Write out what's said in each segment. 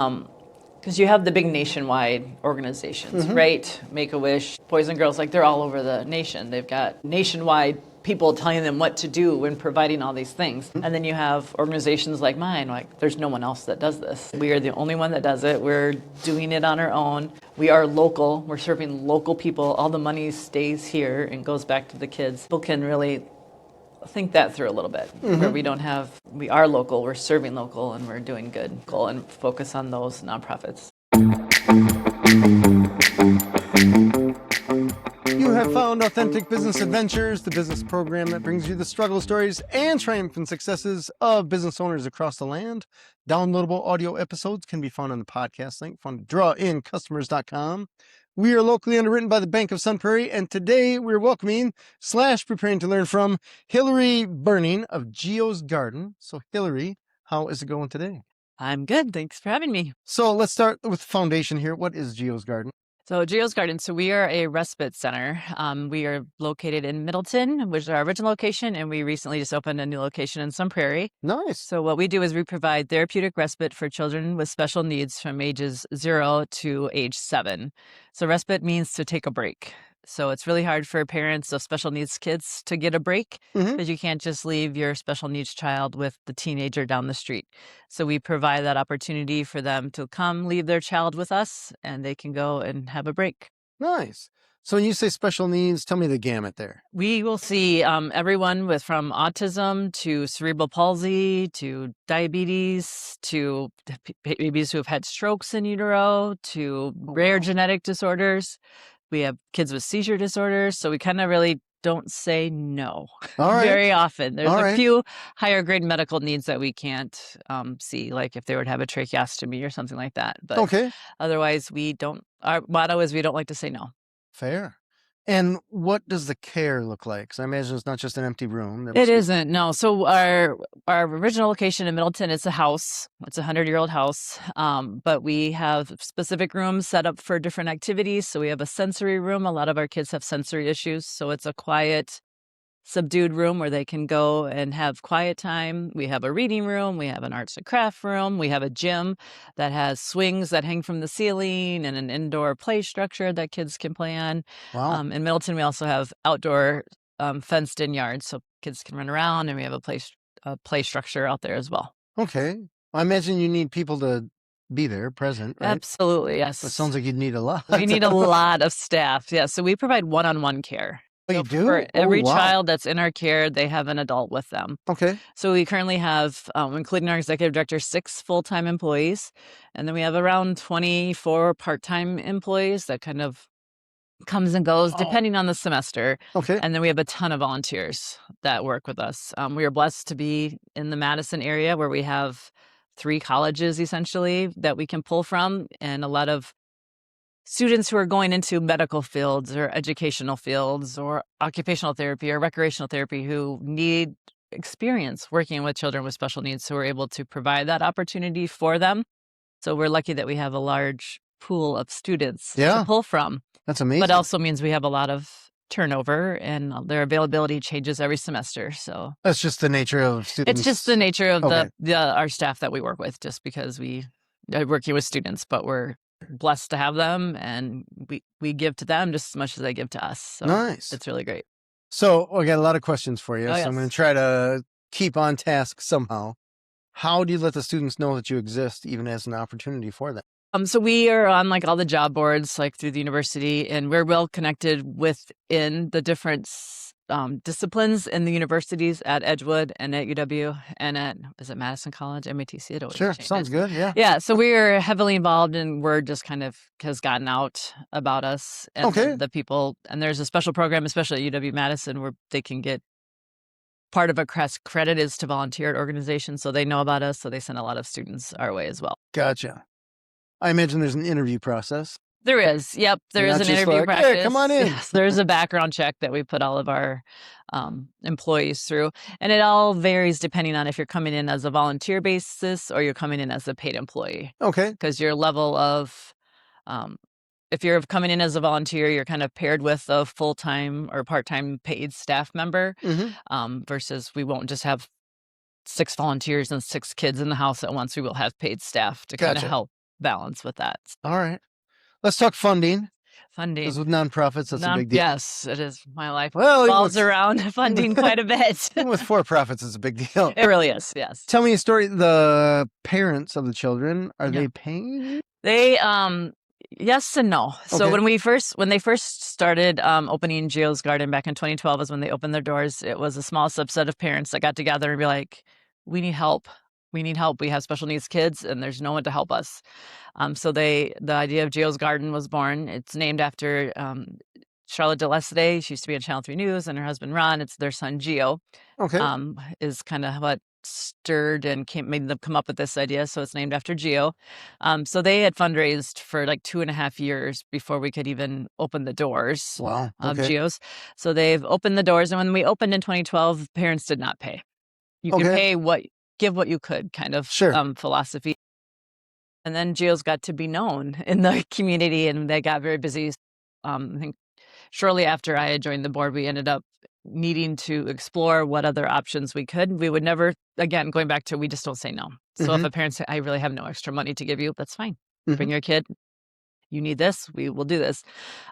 Because you have the big nationwide organizations, right? Make-A-Wish, Boys and Girls, like they're all over the nation. They've got nationwide people telling them what to do and providing all these things. And then you have organizations like mine, like there's no one else that does this. We are the only one that does it. We're doing it on our own. We are local. We're serving local people. All the money stays here and goes back to the kids. People can really think that through a little bit, where we are local, we're serving local, and we're doing good, and focus on those nonprofits. You have found Authentic Business Adventures, the business program that brings you the struggle stories and triumphant successes of business owners across the land. Downloadable audio episodes can be found on the podcast link found at drawincustomers.com. We are locally underwritten by the Bank of Sun Prairie, and today we're welcoming / preparing to learn from Hilary Burning of Gios Garden. So Hilary, how is it going today? I'm good. Thanks for having me. So let's start with the foundation here. What is Gios Garden? So Gios Garden, so we are a respite center. We are located in Middleton, which is our original location, and we recently just opened a new location in Sun Prairie. Nice. So what we do is we provide therapeutic respite for children with special needs from ages 0 to age 7. So respite means to take a break. So it's really hard for parents of special needs kids to get a break because you can't just leave your special needs child with the teenager down the street. So we provide that opportunity for them to come leave their child with us and they can go and have a break. Nice. So when you say special needs, tell me the gamut there. We will see everyone from autism to cerebral palsy to diabetes to babies who have had strokes in utero to rare genetic disorders. We have kids with seizure disorders, so we kind of really don't say no very often. There's a few higher grade medical needs that we can't see, like if they would have a tracheostomy or something like that. But otherwise, our motto is we don't like to say no. Fair. And what does the care look like? Because I imagine it's not just an empty room. It isn't, no. So our original location in Middleton, it's a house. It's a 100-year-old house. But we have specific rooms set up for different activities. So we have a sensory room. A lot of our kids have sensory issues. So it's a quiet, subdued room where they can go and have quiet time. We have a reading room. We have an arts and craft room. We have a gym that has swings that hang from the ceiling and an indoor play structure that kids can play on. Wow. In Middleton, we also have outdoor fenced-in yards so kids can run around, and we have a play structure out there as well. Okay. I imagine you need people to be there, present, right? Absolutely, yes. It sounds like you'd need a lot. We need a lot of staff, yeah. So we provide one-on-one care. Oh, you do? For every child that's in our care, they have an adult with them. Okay. So we currently have, including our executive director, 6 full-time employees. And then we have around 24 part-time employees that kind of comes and goes depending on the semester. Okay. And then we have a ton of volunteers that work with us. We are blessed to be in the Madison area where we have 3 colleges essentially that we can pull from, and a lot of students who are going into medical fields or educational fields or occupational therapy or recreational therapy who need experience working with children with special needs. So we're able to provide that opportunity for them. So we're lucky that we have a large pool of students to pull from. That's amazing. But also means we have a lot of turnover and their availability changes every semester. So that's just the nature of students. It's just the nature of our staff that we work with, just because we are working with students, but we're blessed to have them, and we give to them just as much as they give to us. So nice. It's really great. So I got a lot of questions for you. Oh, so yes. I'm going to try to keep on task somehow. How do you let the students know that you exist, even as an opportunity for them? So we are on all the job boards, through the university, and we're well connected within the different disciplines in the universities at Edgewood and at UW and at, is it Madison College? MATC? It always Sure. changes. Sounds good. Yeah. Yeah. So we are heavily involved, and word just kind of has gotten out about us and the people. And there's a special program, especially at UW-Madison, where they can get part of a credit is to volunteer at organizations. So they know about us. So they send a lot of students our way as well. Gotcha. I imagine there's an interview process. There is. Yep. There is an interview process. Hey, come on in. Yes, there's a background check that we put all of our employees through. And it all varies depending on if you're coming in as a volunteer basis or you're coming in as a paid employee. Okay. Because your level of, if you're coming in as a volunteer, you're kind of paired with a full-time or part-time paid staff member versus we won't just have 6 volunteers and 6 kids in the house at once. We will have paid staff to kind of help balance with that. All right. Let's talk funding. Funding. Because with nonprofits, that's a big deal. Yes, it is. My life Well, revolves around funding quite a bit. Even with for-profits, it's a big deal. It really is, yes. Tell me a story. The parents of the children, are they paying you? They, yes and no. So Okay. when they first started opening Gios Garden back in 2012 is when they opened their doors. It was a small subset of parents that got together and be like, we need help. We need help. We have special needs kids and there's no one to help us. So the idea of Gios Garden was born. It's named after Charlotte DeLesside. She used to be on Channel 3 News, and her husband Ron. It's their son Gio. Okay. Is kind of what stirred and made them come up with this idea. So it's named after Gio. So they had fundraised for like 2.5 years before we could even open the doors of Gios. So they've opened the doors, and when we opened in 2012, parents did not pay. You could pay give what you could kind of philosophy. And then Gios got to be known in the community, and they got very busy. I think shortly after I had joined the board, we ended up needing to explore what other options we could. We would never, again, going back to, we just don't say no. So if a parent says, I really have no extra money to give you, that's fine. Bring your kid. You need this, we will do this.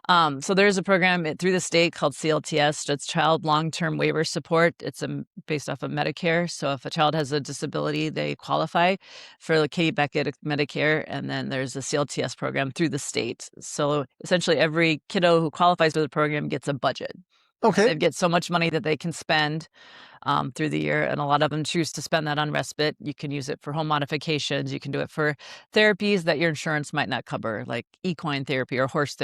So there's a program through the state called CLTS. It's Child Long-Term Waiver Support. It's based off of Medicare. So if a child has a disability, they qualify for the Katie Beckett Medicare. And then there's a CLTS program through the state. So essentially every kiddo who qualifies for the program gets a budget. Okay. They get so much money that they can spend through the year, and a lot of them choose to spend that on respite. You can use it for home modifications. You can do it for therapies that your insurance might not cover, like equine therapy or horse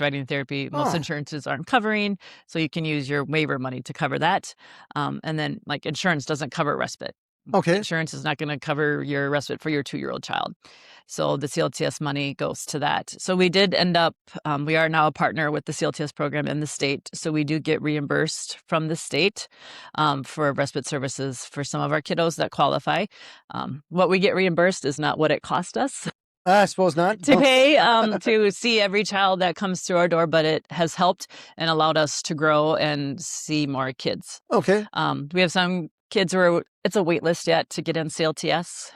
riding therapy. Most insurances aren't covering, so you can use your waiver money to cover that. And then, like, insurance doesn't cover respite. Okay. Insurance is not going to cover your respite for your 2-year-old child. So the CLTS money goes to that. So we did end up, we are now a partner with the CLTS program in the state. So we do get reimbursed from the state for respite services for some of our kiddos that qualify. What we get reimbursed is not what it cost us. I suppose not. To pay to see every child that comes through our door, but it has helped and allowed us to grow and see more kids. Okay. We have some kids who it's a wait list yet to get in CLTS.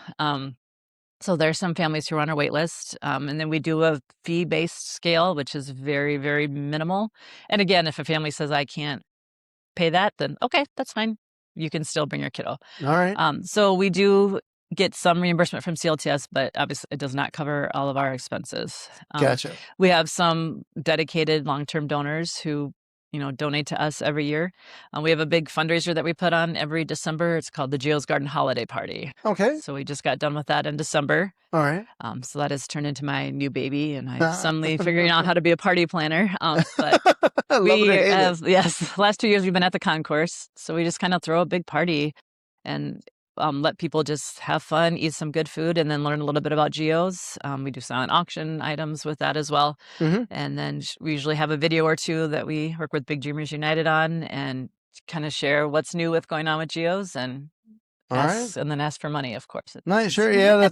So there's some families who are on our wait list. And then we do a fee-based scale, which is very, very minimal. And again, if a family says, I can't pay that, then okay, that's fine. You can still bring your kiddo. All right. So we do get some reimbursement from CLTS, but obviously it does not cover all of our expenses. Gotcha. We have some dedicated long-term donors who donate to us every year. We have a big fundraiser that we put on every December. It's called the Gios Garden Holiday Party. Okay. So we just got done with that in December. All right. So that has turned into my new baby, and I'm suddenly figuring out how to be a party planner. But last 2 years we've been at the concourse. So we just kind of throw a big party and let people just have fun, eat some good food, and then learn a little bit about Gios. We do silent auction items with that as well. And then we usually have a video or two that we work with Big Dreamers United on and kind of share what's new with going on with Gios and and then ask for money, of course. Nice, sure. Yeah,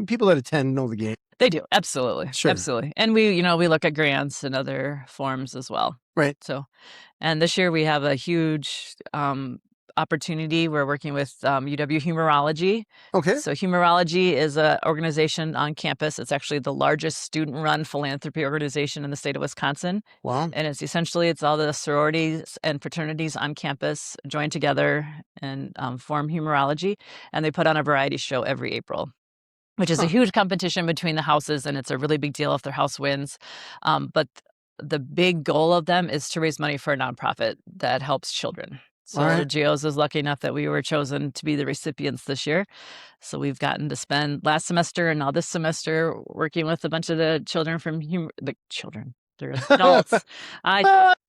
people that attend know the game. They do. Absolutely. Sure. Absolutely. And we look at grants and other forms as well. Right. So, and this year we have a huge opportunity. We're working with UW-Humorology. Okay. So Humorology is an organization on campus. It's actually the largest student-run philanthropy organization in the state of Wisconsin. Wow. And it's all the sororities and fraternities on campus join together and form Humorology. And they put on a variety show every April, which is a huge competition between the houses. And it's a really big deal if their house wins. But the big goal of them is to raise money for a nonprofit that helps children. So Gios is lucky enough that we were chosen to be the recipients this year. So we've gotten to spend last semester and now this semester working with a bunch of the children from they're adults,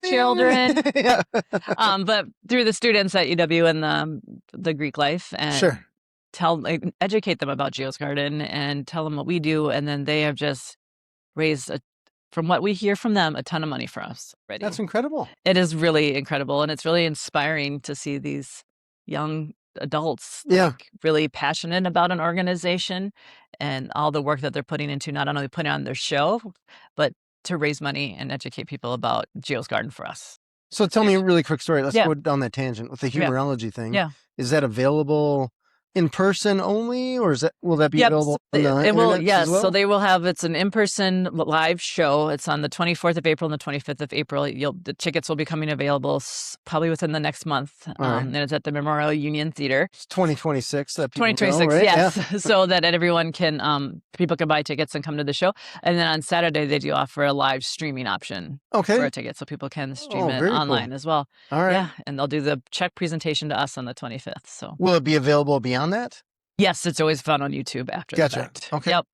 children, but through the students at UW and the Greek life and educate them about Gios Garden and tell them what we do. And then they have just raised from what we hear from them, a ton of money for us already. That's incredible. It is really incredible. And it's really inspiring to see these young adults really passionate about an organization and all the work that they're putting into not only putting on their show, but to raise money and educate people about Gios Garden for us. So tell me a really quick story. Let's go down that tangent with the humorology thing. Yeah. Is that available in person only, or will that be Yep, available so on the it will. internet Yes, as well? so they will have. It's an in-person live show. It's on the 24th of April and the 25th of April. The tickets will be coming available probably within the next month. All right. And it's at the Memorial Union Theater. It's 2026 that people know, 2026, right? yes. Yeah. So that everyone can, people can buy tickets and come to the show. And then on Saturday, they do offer a live streaming option for Okay. a ticket. So people can stream Oh, it very online cool. as well. All right. Yeah. And they'll do the check presentation to us on the 25th. So Will it be available beyond that? yes, it's always found on YouTube after Gotcha. the fact. Okay. Yep.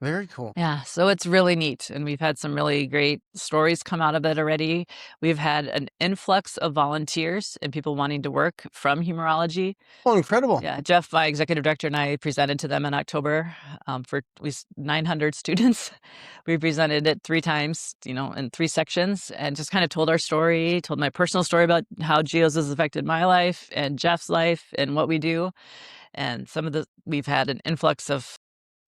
Very cool. Yeah, so it's really neat. And we've had some really great stories come out of it already. We've had an influx of volunteers and people wanting to work from humorology. Oh, incredible. Yeah, Jeff, my executive director, and I presented to them in October for 900 students. We presented it 3 times, in 3 sections, and just kind of told our story, told my personal story about how Gios has affected my life and Jeff's life and what we do. And we've had an influx of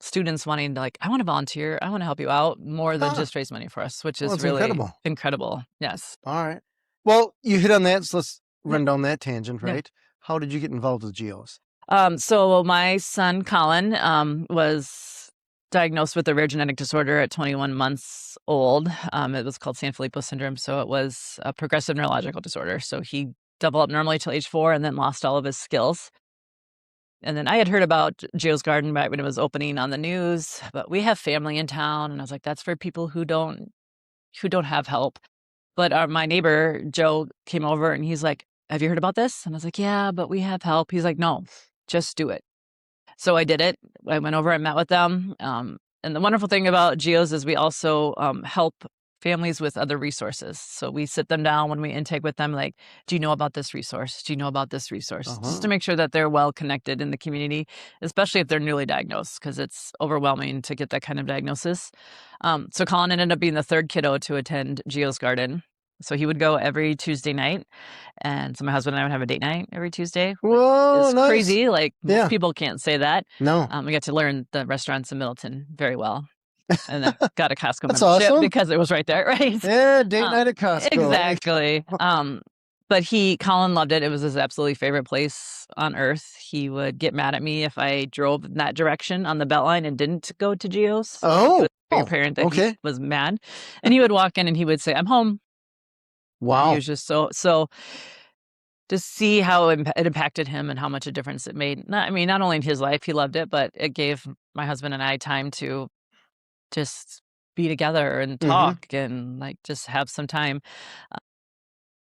students wanting to I want to volunteer. I want to help you out more than just raise money for us, which is really incredible. Yes. All right. Well, you hit on that. So let's run down that tangent, right? Yeah. How did you get involved with Gios? So my son, Colin, was diagnosed with a rare genetic disorder at 21 months old. It was called Sanfilippo syndrome. So it was a progressive neurological disorder. So he developed normally till age 4 and then lost all of his skills. And then I had heard about Gios Garden right when it was opening on the news, but we have family in town, and I was like, that's for people who don't have help. But my neighbor Joe came over, and he's like, "Have you heard about this?" And I was like, "Yeah, but we have help." He's like, "No, just do it." So I did it. I went over and met with them. And the wonderful thing about Gios is we also help families with other resources. So we sit them down when we intake with them, like, do you know about this resource? Do you know about this resource? Just to make sure that they're well connected in the community, especially if they're newly diagnosed, because it's overwhelming to get that kind of diagnosis. So Colin ended up being the 3rd kiddo to attend Gios Garden. So he would go every Tuesday night. And so my husband and I would have a date night every Tuesday. Whoa, it's nice. Crazy. Most people can't say that. No. We got to learn the restaurants in Middleton very well. And I got a Costco That's membership awesome. because it was right there, right? Yeah, date night at Costco. Exactly. But Colin loved it. It was his absolutely favorite place on earth. He would get mad at me if I drove in that direction on the Beltline and didn't go to Gios. Oh, he was a parent that okay. He was mad, and he would walk in and he would say, "I'm home." Wow. He was just so to see how it impacted him and how much a difference it made. Not only in his life, he loved it, but it gave my husband and I time to just be together and talk and just have some time.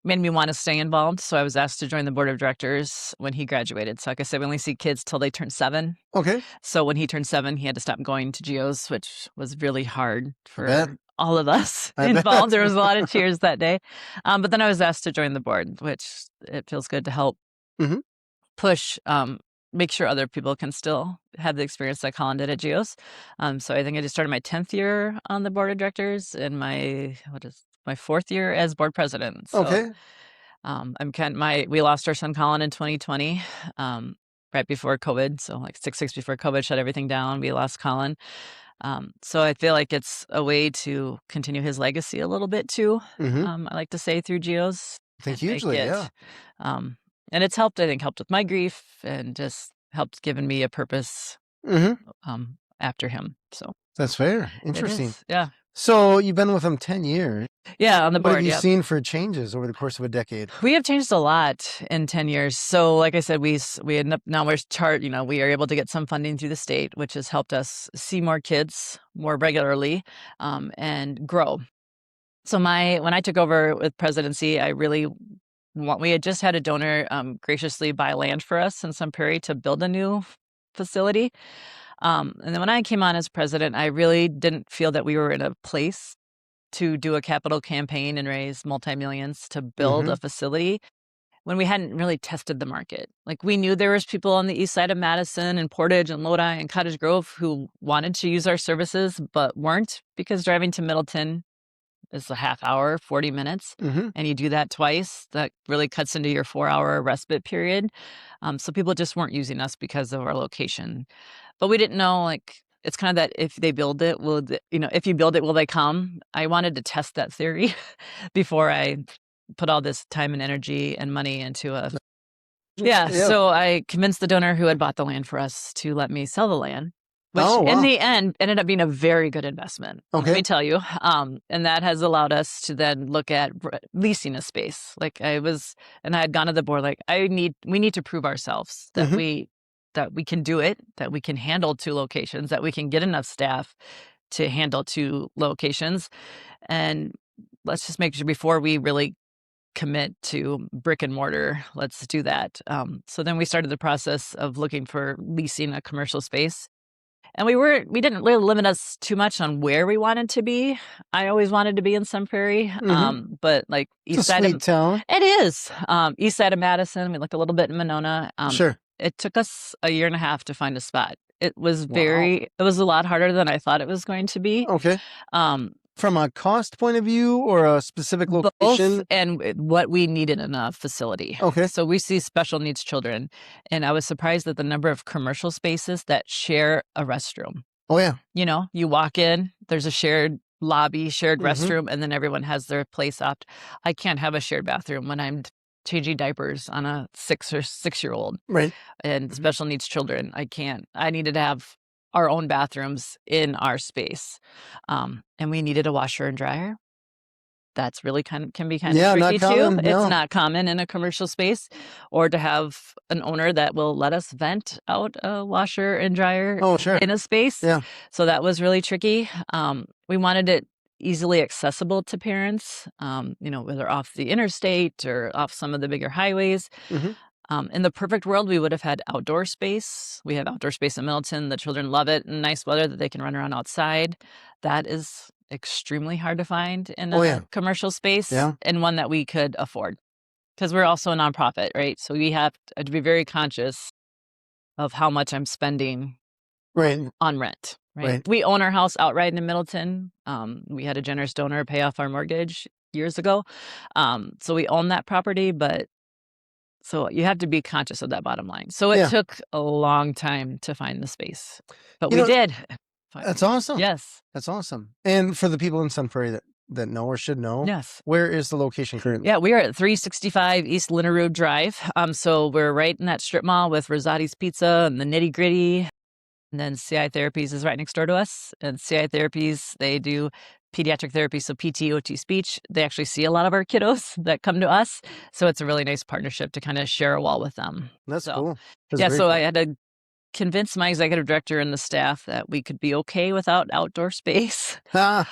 Made me want to stay involved. So I was asked to join the board of directors when he graduated. So like I said, we only see kids till they turn 7. Okay. So when he turned 7, he had to stop going to Gios, which was really hard for all of us involved. There was a lot of tears that day. But then I was asked to join the board, which it feels good to help push, make sure other people can still have the experience that Colin did at Gios. So I think I just started my 10th year on the board of directors and my 4th year as board president. So, okay. We lost our son Colin in 2020, right before COVID. So 6 weeks before COVID shut everything down, we lost Colin. So I feel like it's a way to continue his legacy a little bit too. I like to say through Gios. I think hugely, yeah. And it's helped with my grief and just helped given me a purpose after him. So that's fair. Interesting. Yeah. So you've been with him 10 years. Yeah, on the board. What have you seen for changes over the course of a decade? We have changed a lot in 10 years. So like I said, we end up now we are able to get some funding through the state, which has helped us see more kids more regularly and grow. So when I took over with presidency, we had just had a donor graciously buy land for us in Sun Prairie to build a new facility. And then when I came on as president, I really didn't feel that we were in a place to do a capital campaign and raise multi-millions to build a facility when we hadn't really tested the market. We knew there was people on the east side of Madison and Portage and Lodi and Cottage Grove who wanted to use our services but weren't, because driving to Middleton is a half hour, 40 minutes. And you do that twice, that really cuts into your 4-hour respite period. So people just weren't using us because of our location. But we didn't know, it's kind of that if you build it, will they come? I wanted to test that theory before I put all this time and energy and money into a Yeah. Yeah. So I convinced the donor who had bought the land for us to let me sell the land, which Oh, wow. in the end ended up being a very good investment. Okay. Let me tell you. And that has allowed us to then look at leasing a space. Like I had gone to the board, like we need to prove ourselves that we can do it, that we can handle 2 locations, that we can get enough staff to handle 2 locations. And let's just make sure before we really commit to brick and mortar, let's do that. So then we started the process of looking for leasing a commercial space. And we didn't really limit us too much on where we wanted to be. I always wanted to be in Sun Prairie, but like It's a sweet town. it is east side of Madison. We looked a little bit in Monona. Sure. It took us a year and a half to find a spot. It was Wow. it was a lot harder than I thought it was going to be. Okay. Um, From a cost point of view or a specific location? Both, and what we needed in a facility. Okay. So we see special needs children, and I was surprised at the number of commercial spaces that share a restroom. Oh, yeah. You walk in, there's a shared lobby, shared restroom, and then everyone has their place opt. I can't have a shared bathroom when I'm changing diapers on a 6-year-old. Right. And special needs children. I can't. I needed to have our own bathrooms in our space. And we needed a washer and dryer. That's really can be kind of tricky not common, too. no. It's not common in a commercial space, or to have an owner that will let us vent out a washer and dryer Oh, sure. in a space. Yeah. So that was really tricky. We wanted it easily accessible to parents, whether off the interstate or off some of the bigger highways. In the perfect world, we would have had outdoor space. We have outdoor space in Middleton. The children love it. And nice weather that they can run around outside. That is extremely hard to find in a commercial space, and one that we could afford. Because we're also a nonprofit, right? So we have to be very conscious of how much I'm spending on rent. Right. We own our house outright in Middleton. We had a generous donor pay off our mortgage years ago. So we own that property, so you have to be conscious of that bottom line. So it took a long time to find the space, but we did. That's awesome. Yes. That's awesome. And for the people in Sun Prairie that know or should know, yes, where is the location currently? Yeah, we are at 365 East Linnerud Drive. So we're right in that strip mall with Rosati's Pizza and the Nitty Gritty. And then CI Therapies is right next door to us. And CI Therapies, they do pediatric therapy, so PT, OT, speech. They actually see a lot of our kiddos that come to us. So it's a really nice partnership to kind of share a wall with them. That's cool. So I had to convince my executive director and the staff that we could be okay without outdoor space. But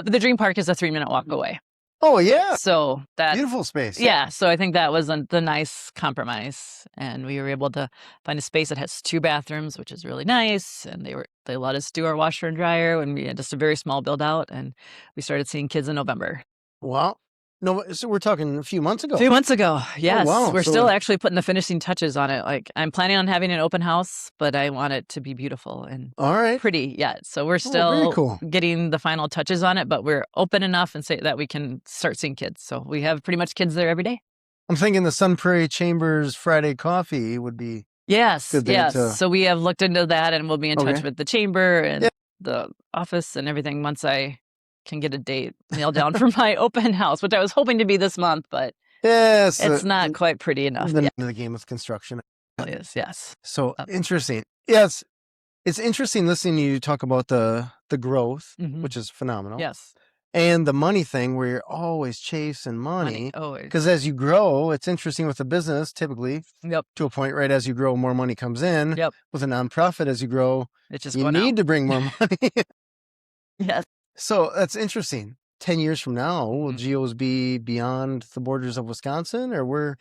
the Dream Park is a 3-minute walk away. Oh, yeah. So that beautiful space. Yeah. So I think that was the nice compromise. And we were able to find a space that has 2 bathrooms, which is really nice. And they let us do our washer and dryer when we had just a very small build out, and we started seeing kids in November. Wow. No, so we're talking a few months ago. A few months ago, yes. Oh, wow. We're still actually putting the finishing touches on it. Like, I'm planning on having an open house, but I want it to be beautiful and pretty yet. So we're still getting the final touches on it, but we're open enough and say that we can start seeing kids. So we have pretty much kids there every day. I'm thinking the Sun Prairie Chambers Friday coffee would be yes. So we have looked into that, and we'll be in touch with the chamber and the office and everything once I can get a date nailed down for my open house, which I was hoping to be this month, but it's not quite pretty enough. The game with construction. It is, yes. So interesting. Yes. It's interesting listening to you talk about the growth, which is phenomenal. Yes. And the money thing where you're always chasing money. Always. Because as you grow, it's interesting with the business, typically, to a point, right? As you grow, more money comes in. With a nonprofit, as you grow, you need to bring more money. Yes. So that's interesting. 10 years from now, will Gios be beyond the borders of Wisconsin, or where?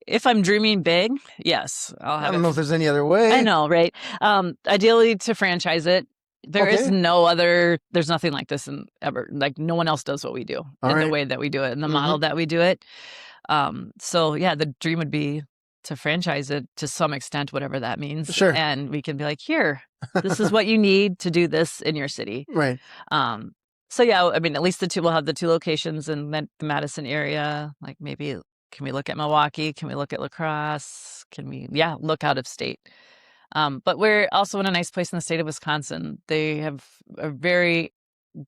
If I'm dreaming big, yes. I don't know if there's any other way. I know, right? Ideally to franchise it. There is there's nothing like this ever. Like, no one else does what we do the way that we do it, and the model that we do it. So yeah, the dream would be to franchise it to some extent, whatever that means. Sure. And we can be like, here, this is what you need to do this in your city. Right. So yeah, I mean, at least we'll have the 2 locations in the Madison area. Like, maybe, can we look at Milwaukee? Can we look at La Crosse? Can we, look out of state? But we're also in a nice place in the state of Wisconsin. They have a very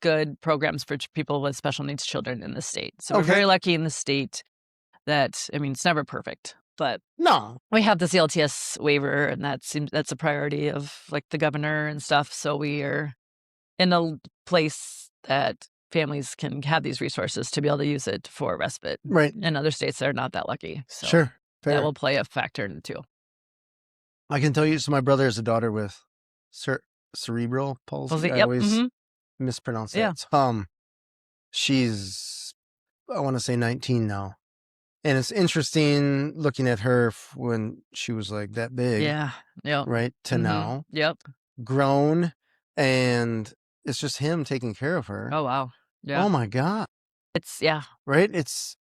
good programs for people with special needs children in the state. So we're very lucky in the state that, I mean, it's never perfect, but No. we have the CLTS waiver, and that's a priority of like the governor and stuff. So we are in a place that families can have these resources to be able to use it for respite. Right. In other states, they're not that lucky. So Sure. Fair. that will play a factor in it too. I can tell you, so my brother has a daughter with cerebral palsy. I Yep. always mispronounce that. Yeah. She's, I want to say 19 now. And it's interesting looking at her when she was like that big. Yeah. Yep. Right. To now. Yep. Grown. And it's just him taking care of her. Oh, wow. Yeah. Oh my God. Yeah. Right. It's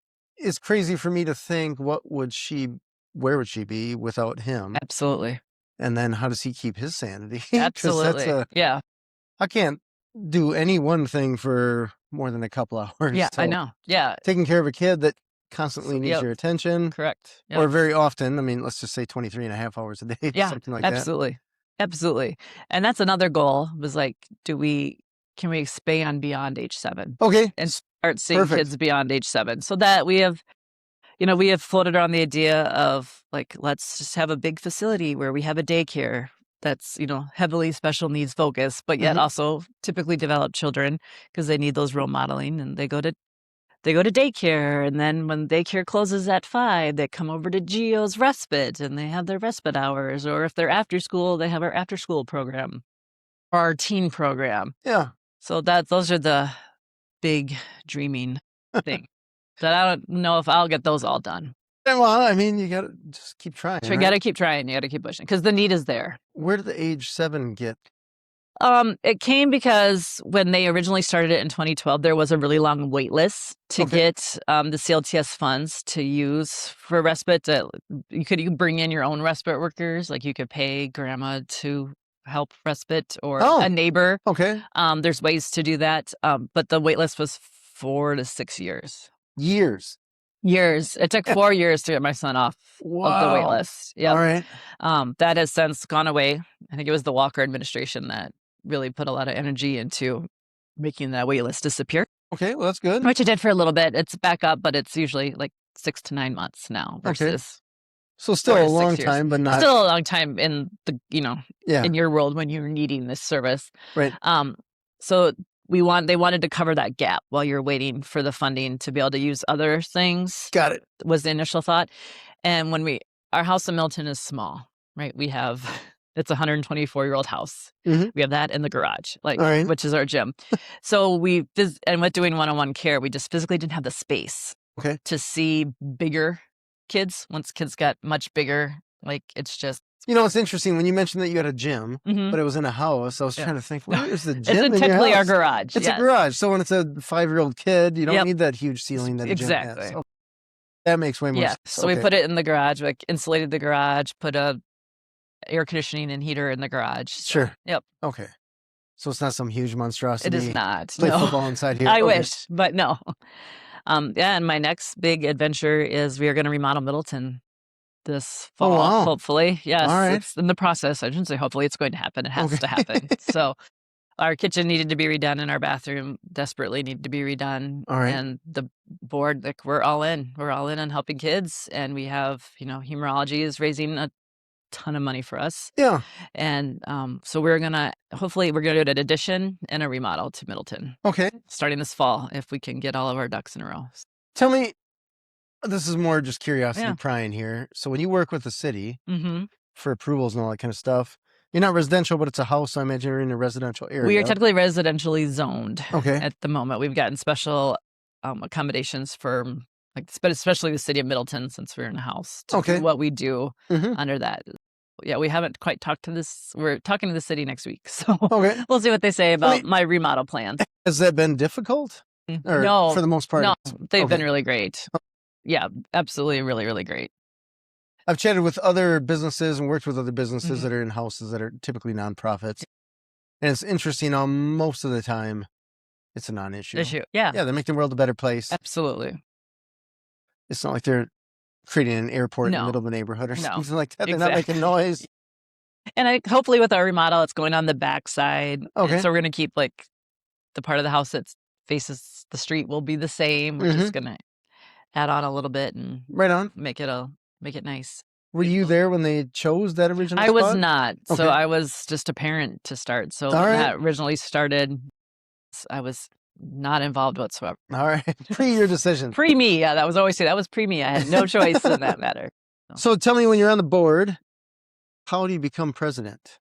crazy for me to think, where would she be without him? Absolutely. And then how does he keep his sanity? Absolutely. Yeah. I can't do any one thing for more than a couple hours. Yeah, I know. Yeah. Taking care of a kid that constantly needs your attention. Correct. Yep. Or very often, I mean, let's just say 23 and a half hours a day. Yeah, something like absolutely. Absolutely. And that's another goal was like, can we expand beyond age 7? Okay. And start seeing kids beyond age 7 so that we have floated around the idea of like, let's just have a big facility where we have a daycare that's, heavily special needs focused, but yet also typically developed children because they need those role modeling, and they go to daycare, and then when daycare closes at 5, they come over to Gios respite, and they have their respite hours, or if they're after school, they have our after school program or our teen program. Yeah. So those are the big dreaming thing that I don't know if I'll get those all done. Well, I mean, you got to just keep trying. So you got to keep trying. You got to keep pushing because the need is there. Where did the age 7 get? It came because when they originally started it in 2012, there was a really long wait list to get the CLTS funds to use for respite. You could bring in your own respite workers, like you could pay grandma to help respite or a neighbor. Okay. There's ways to do that, but the wait list was 4 to 6 years. Years. It took 4 years to get my son off of the wait list. Yeah. All right. That has since gone away. I think it was the Walker administration that really put a lot of energy into making that wait list disappear. Okay, well, that's good. Which it did for a little bit. It's back up, but it's usually like 6 to 9 months now versus. So still a long time, but not still a long time in the in your world when you're needing this service. Right. So they wanted to cover that gap while you're waiting for the funding to be able to use other things. Got it. Was the initial thought. And when our house in Middleton is small, right? It's a 124-year-old house. We have that in the garage, which is our gym. So and with doing one-on-one care, we just physically didn't have the space to see bigger kids. Once kids got much bigger, it's just. It's interesting when you mentioned that you had a gym, but it was in a house. I was trying to think, where is the gym? It's technically our garage. It's a garage. So when it's a 5-year-old kid, you don't need that huge ceiling that a gym has. So that makes way more sense. So we put it in the garage, insulated the garage, put a air conditioning and heater in the garage. Sure. Yep. Okay. So it's not some huge monstrosity. It is not. Play football inside here. I wish, but no. And my next big adventure is we are going to remodel Middleton this fall, hopefully. Yes, all right. It's in the process. I shouldn't say hopefully, it's going to happen. It has to happen. So our kitchen needed to be redone and our bathroom desperately needed to be redone. All right. And the board, we're all in. We're all in on helping kids. And we have, humorology is raising a ton of money for us. Yeah. And so we're going to do an addition and a remodel to Middleton. Okay. Starting this fall, if we can get all of our ducks in a row. Tell me, this is more just curiosity prying here. So when you work with the city for approvals and all that kind of stuff, you're not residential, but it's a house. So I imagine you're in a residential area. We are technically residentially zoned at the moment. We've gotten special accommodations for, but especially the city of Middleton, since we're in a house, to do what we do under that. Yeah, we haven't quite talked to this. We're talking to the city next week. So we'll see what they say about my remodel plans. Has that been difficult? Or no. For the most part? No, they've been really great. Yeah, absolutely. Really, really great. I've chatted with other businesses and worked with other businesses that are in houses that are typically nonprofits. And it's interesting how most of the time it's a non-issue. Yeah. Yeah, they make the world a better place. Absolutely. It's not like they're creating an airport in the middle of a neighborhood or something like that. They're not making noise. And hopefully with our remodel, it's going on the back side. Okay. And so we're going to keep the part of the house that faces the street will be the same. We're just going to add on a little bit and right on. make it a make it nice. Were you there when they chose that original I spot? was not. Okay. So I was just a parent to start. So All when right. that originally started, I was not involved whatsoever. All right. Pre your decision. Pre me. Yeah, that was always say that was pre me. I had no choice in that matter. So tell me, when you're on the board, how do you become president?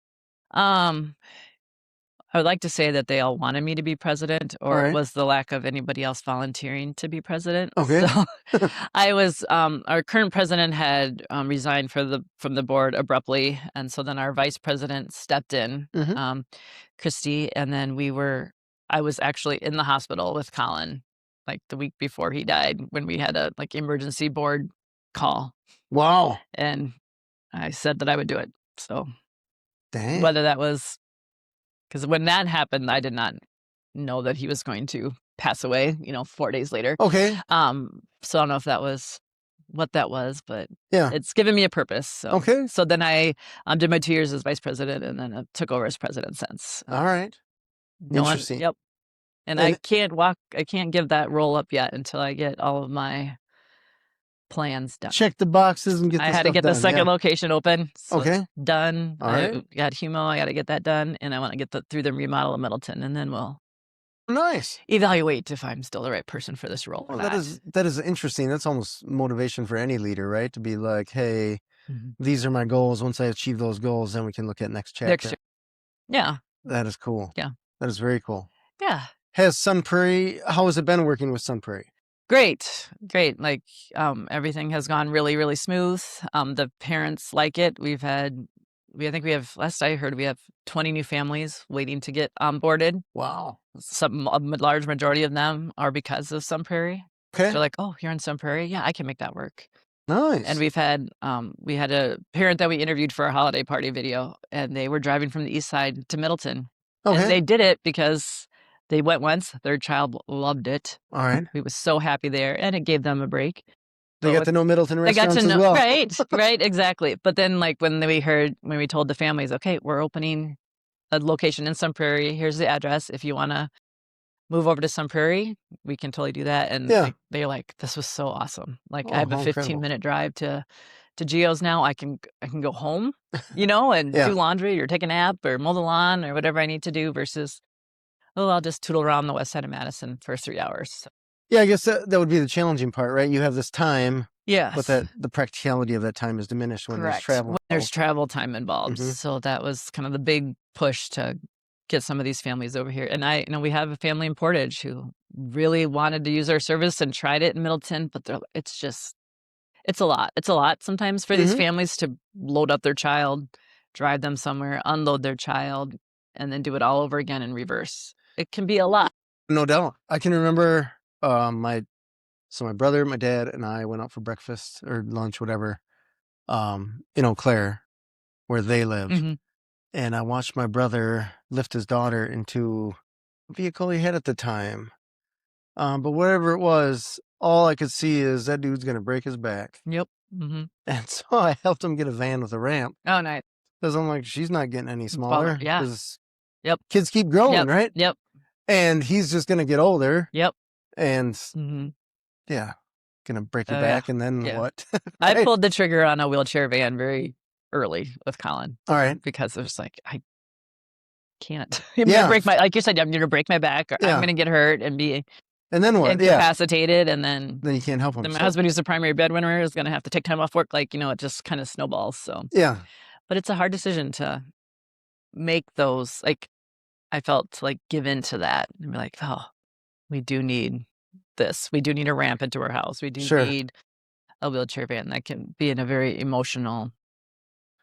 I would like to say that they all wanted me to be president, or All right. it was the lack of anybody else volunteering to be president. Okay. So I was, our current president had resigned from the board abruptly. And so then our vice president stepped in, Mhm. Christy, and then I was actually in the hospital with Colin like the week before he died when we had a like emergency board call. Wow. And I said that I would do it. So Dang. whether that was, because when that happened, I did not know that he was going to pass away, 4 days later. Okay. So I don't know if that was what that was, but Yeah. it's given me a purpose. So, Okay. So then I did my 2 years as vice president, and then I took over as president since. All right. Interesting. Yep. And I can't give that role up yet until I get all of my plans done. Check the boxes and get I the had to stuff get done. the second Yeah. location open. So Okay. it's done. All I right. got Humo. I got to get that done. And I want to get through the remodel of Middleton. And then we'll Nice. evaluate if I'm still the right person for this role. Well, that is interesting. That's almost motivation for any leader, right? To be like, hey, these are my goals. Once I achieve those goals, then we can look at next chapter. Yeah. That is cool. Yeah. That is very cool. Yeah. Has Sun Prairie, how has it been working with Sun Prairie? Great. Like, everything has gone really, really smooth. The parents like it. I think we have, last I heard, we have 20 new families waiting to get onboarded. Wow. A large majority of them are because of Sun Prairie. Okay. They're like, oh, you're in Sun Prairie? Yeah, I can make that work. Nice. And we had a parent that we interviewed for our holiday party video, and they were driving from the east side to Middleton. Okay. And they did it because they went once. Their child loved it. All right. He was so happy there, and it gave them a break. They got to know Middleton restaurants as well. Right, exactly. But then, like, when we told the families, okay, we're opening a location in Sun Prairie. Here's the address. If you want to move over to Sun Prairie, we can totally do that. And they're like, this was so awesome. Like, I have a 15-minute drive to Gios now. I can go home, and do laundry or take a nap or mow the lawn or whatever I need to do versus, I'll just tootle around the west side of Madison for 3 hours. Yeah, I guess that would be the challenging part, right? You have this time. Yes. But the practicality of that time is diminished when there's travel. When there's travel time involved. Mhm. So that was kind of the big push to get some of these families over here. And we have a family in Portage who really wanted to use our service and tried it in Middleton, but it's a lot. It's a lot sometimes for these families to load up their child, drive them somewhere, unload their child, and then do it all over again in reverse. It can be a lot. No doubt. I can remember my brother, my dad, and I went out for breakfast or lunch, whatever, in Eau Claire, where they live. Mhm. And I watched my brother lift his daughter into a vehicle he had at the time. But whatever it was, all I could see is that dude's going to break his back. Yep. Mm-hmm. And so I helped him get a van with a ramp. Oh, nice. Because I'm like, she's not getting any smaller. Yeah. Yep. Kids keep growing, right? Yep. And he's just going to get older. Yep. And yeah, going to break your back. And then what? Right? I pulled the trigger on a wheelchair van very early with Colin. All right. Because it was like, I can't. I'm gonna break like you said, I'm going to break my back, or I'm going to get hurt and be then what? Incapacitated, and then you can't help him. Then my husband, who's the primary breadwinner, is going to have to take time off work. Like, it just kind of snowballs. So but it's a hard decision to make those. Like, I felt to give in to that and be like, oh, we do need this. We do need a ramp into our house. We do need a wheelchair van. That can be in a very emotional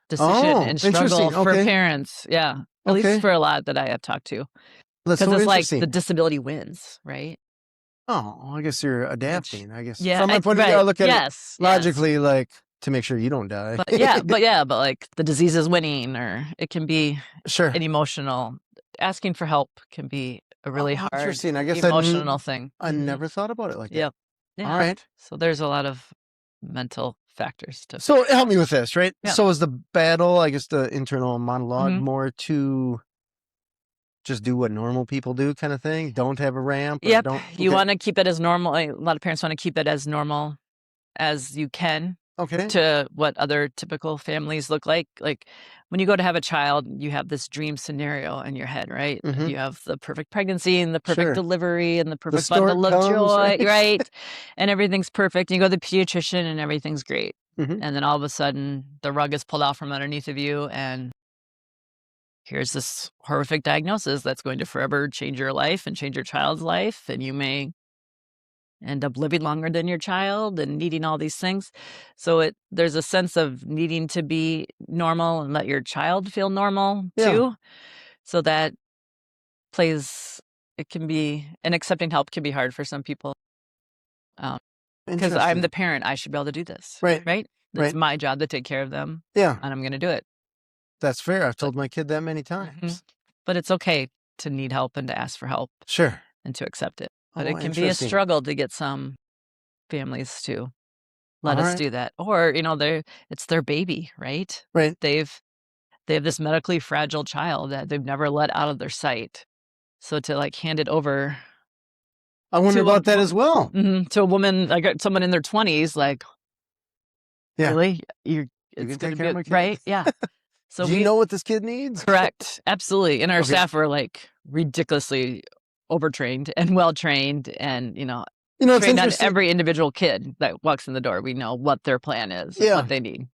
decision and struggle for parents. Yeah, at least for a lot that I have talked to. Because it's like the disability wins, right? Oh, I guess you're adapting. I guess from my point of view, I look at it logically, like to make sure you don't die. But like the disease is winning, or it can be an emotional. Asking for help can be a really hard, I guess emotional thing. I never thought about it like that. Yeah. All right. So there's a lot of mental factors to. So help me with this, right? Yeah. So is the battle, I guess, the internal monologue more to just do what normal people do, kind of thing? Don't have a ramp? Yep. You want to keep it as normal. A lot of parents want to keep it as normal as you can. Okay. to what other typical families look like. Like when you go to have a child, you have this dream scenario in your head, right? Mhm. You have the perfect pregnancy and the perfect Sure. delivery and the perfect stork bundle of comes, joy, right? right? And everything's perfect. You go to the pediatrician and everything's great. Mhm. And then all of a sudden, the rug is pulled out from underneath of you, and here's this horrific diagnosis that's going to forever change your life and change your child's life. And you may end up living longer than your child and needing all these things. So there's a sense of needing to be normal and let your child feel normal Yeah. too. So that plays, it can be, and accepting help can be hard for some people. Because I'm Interesting. the parent, I should be able to do this. Right. Right? It's Right. my job to take care of them, Yeah. and I'm going to do it. That's fair. I've told my kid that many times. But it's okay to need help and to ask for help Sure. and to accept it. But Oh, it can be a interesting. struggle to get some families to let All us right. do that. Or, it's their baby, right? Right. They have this medically fragile child that they've never let out of their sight. So to like hand it over I wonder to a about that as well. to a woman, like someone in their 20s, like, Yeah. really? You It's can going take to care of be my kid? right? Yeah. So Do you know what this kid needs? correct. Absolutely. And our Okay. staff are like ridiculously overtrained and well trained, and It's trained on interesting. every individual kid that walks in the door. We know what their plan is, and Yeah. what they need.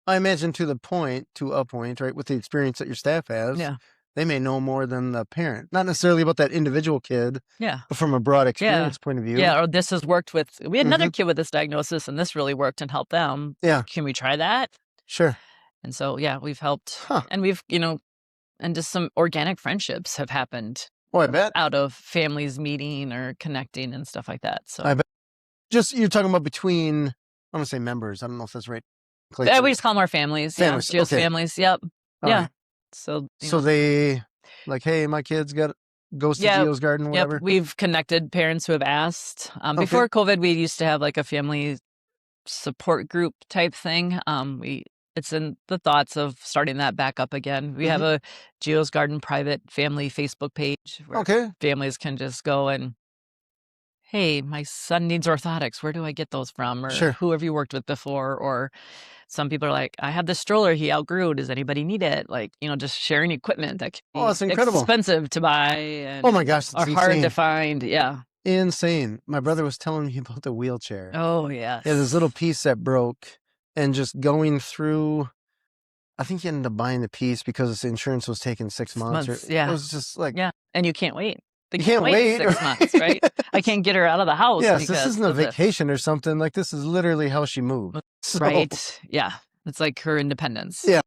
I imagine to a point, right, with the experience that your staff has, Yeah. they may know more than the parent. Not necessarily about that individual kid, Yeah. but from a broad experience point of view. Yeah. Or this has worked with, we had another Mhm. kid with this diagnosis, and this really worked and helped them. Yeah. Can we try that? Sure. And so, yeah, we've helped. Huh. And we've, and just some organic friendships have happened Oh, I bet. out of families meeting or connecting and stuff like that. So I bet. Just, you're talking about between, I'm going to say members. I don't know if that's right. we just call them our families. Families, Yeah. Gios okay. families. Yep. All yeah. right. So, So they, like, hey, my kid's goes to Gios Garden, whatever. Yep. We've connected parents who have asked. Before COVID, we used to have like a family support group type thing. It's in the thoughts of starting that back up again. We have a Gios Garden private family Facebook page where families can just go and, hey, my son needs orthotics. Where do I get those from? Or who have you worked with before? Or some people are like, I have this stroller he outgrew. Does anybody need it? Like, just sharing equipment that can be that's incredible. expensive to buy. And, oh my gosh, that's or hard to find. Yeah. Insane. My brother was telling me about the wheelchair. Oh, yes. Yeah, this little piece that broke, and just going through, I think he ended up buying the piece because his insurance was taking 6 months. Yeah. It was just like, yeah. And you can't wait. You can't wait 6 months, right? I can't get her out of the house. Yes, this isn't a vacation or something. Like, this is literally how she moved. So, right. Yeah. It's like her independence. Yeah.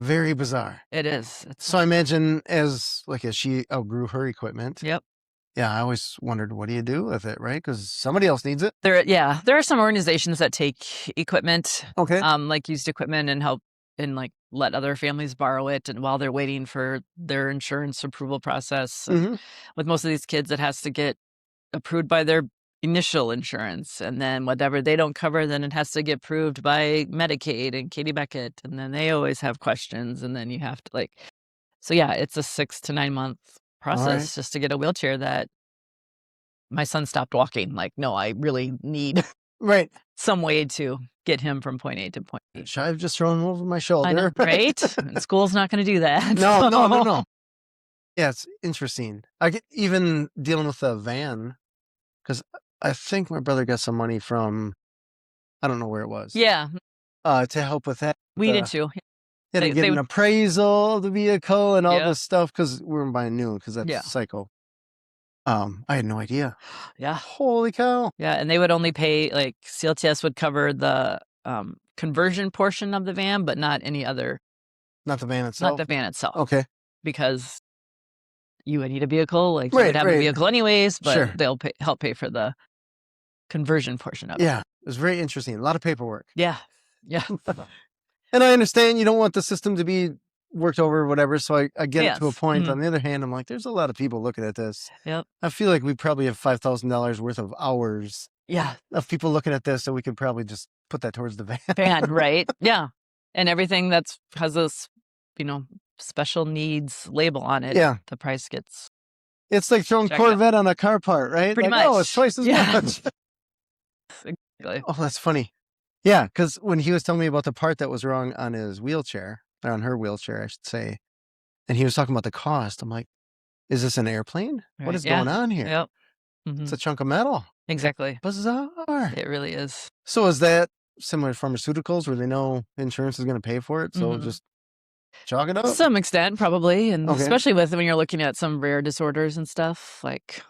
Very bizarre. It is. So I imagine as she outgrew her equipment. Yep. Yeah, I always wondered, what do you do with it, right? Because somebody else needs it. There are some organizations that take equipment, Okay. like used equipment, and help and like let other families borrow it, and while they're waiting for their insurance approval process. With most of these kids, it has to get approved by their initial insurance, and then whatever they don't cover, then it has to get approved by Medicaid and Katie Beckett, and then they always have questions, and then you have to so yeah, it's a 6 to 9 month process just to get a wheelchair that my son stopped walking. Like, no, I really need some way to get him from point A to point B. I've just thrown him over my shoulder. I know, right? And school's not going to do that. No. Yeah, it's interesting. I get even dealing with a van, because I think my brother got some money from, I don't know where it was. Yeah. To help with that. We did too. He had to get an appraisal of the vehicle and all this stuff, because we were buying new, because that's cycle. I had no idea. Yeah. Holy cow. Yeah, and they would only pay, like, CLTS would cover the conversion portion of the van, but not any other. Not the van itself? Not the van itself. Okay. Because you would need a vehicle, like, you would have a vehicle anyways, but they'll help pay for the conversion portion of it. Yeah, it was very interesting. A lot of paperwork. Yeah. And I understand you don't want the system to be worked over or whatever, so I get it to a point. On the other hand, I'm like, there's a lot of people looking at this. Yep. I feel like we probably have $5,000 worth of hours of people looking at this, so we could probably just put that towards the van. Right? Yeah. And everything that's has this, special needs label on it, the price gets... It's like throwing Corvette on a car part, right? Pretty much. Oh, it's twice as much. Exactly. Oh, that's funny. Yeah, because when he was telling me about the part that was wrong on his wheelchair, or on her wheelchair, I should say, and he was talking about the cost, I'm like, is this an airplane? What Right. is Yeah. going on here? Yep. It's Hmm. a chunk of metal. Exactly. Bizarre. It really is. So is that similar to pharmaceuticals where they know insurance is going to pay for it? So Mhm. just chalk it To up? some extent, probably, and Okay. especially with when you're looking at some rare disorders and stuff, like,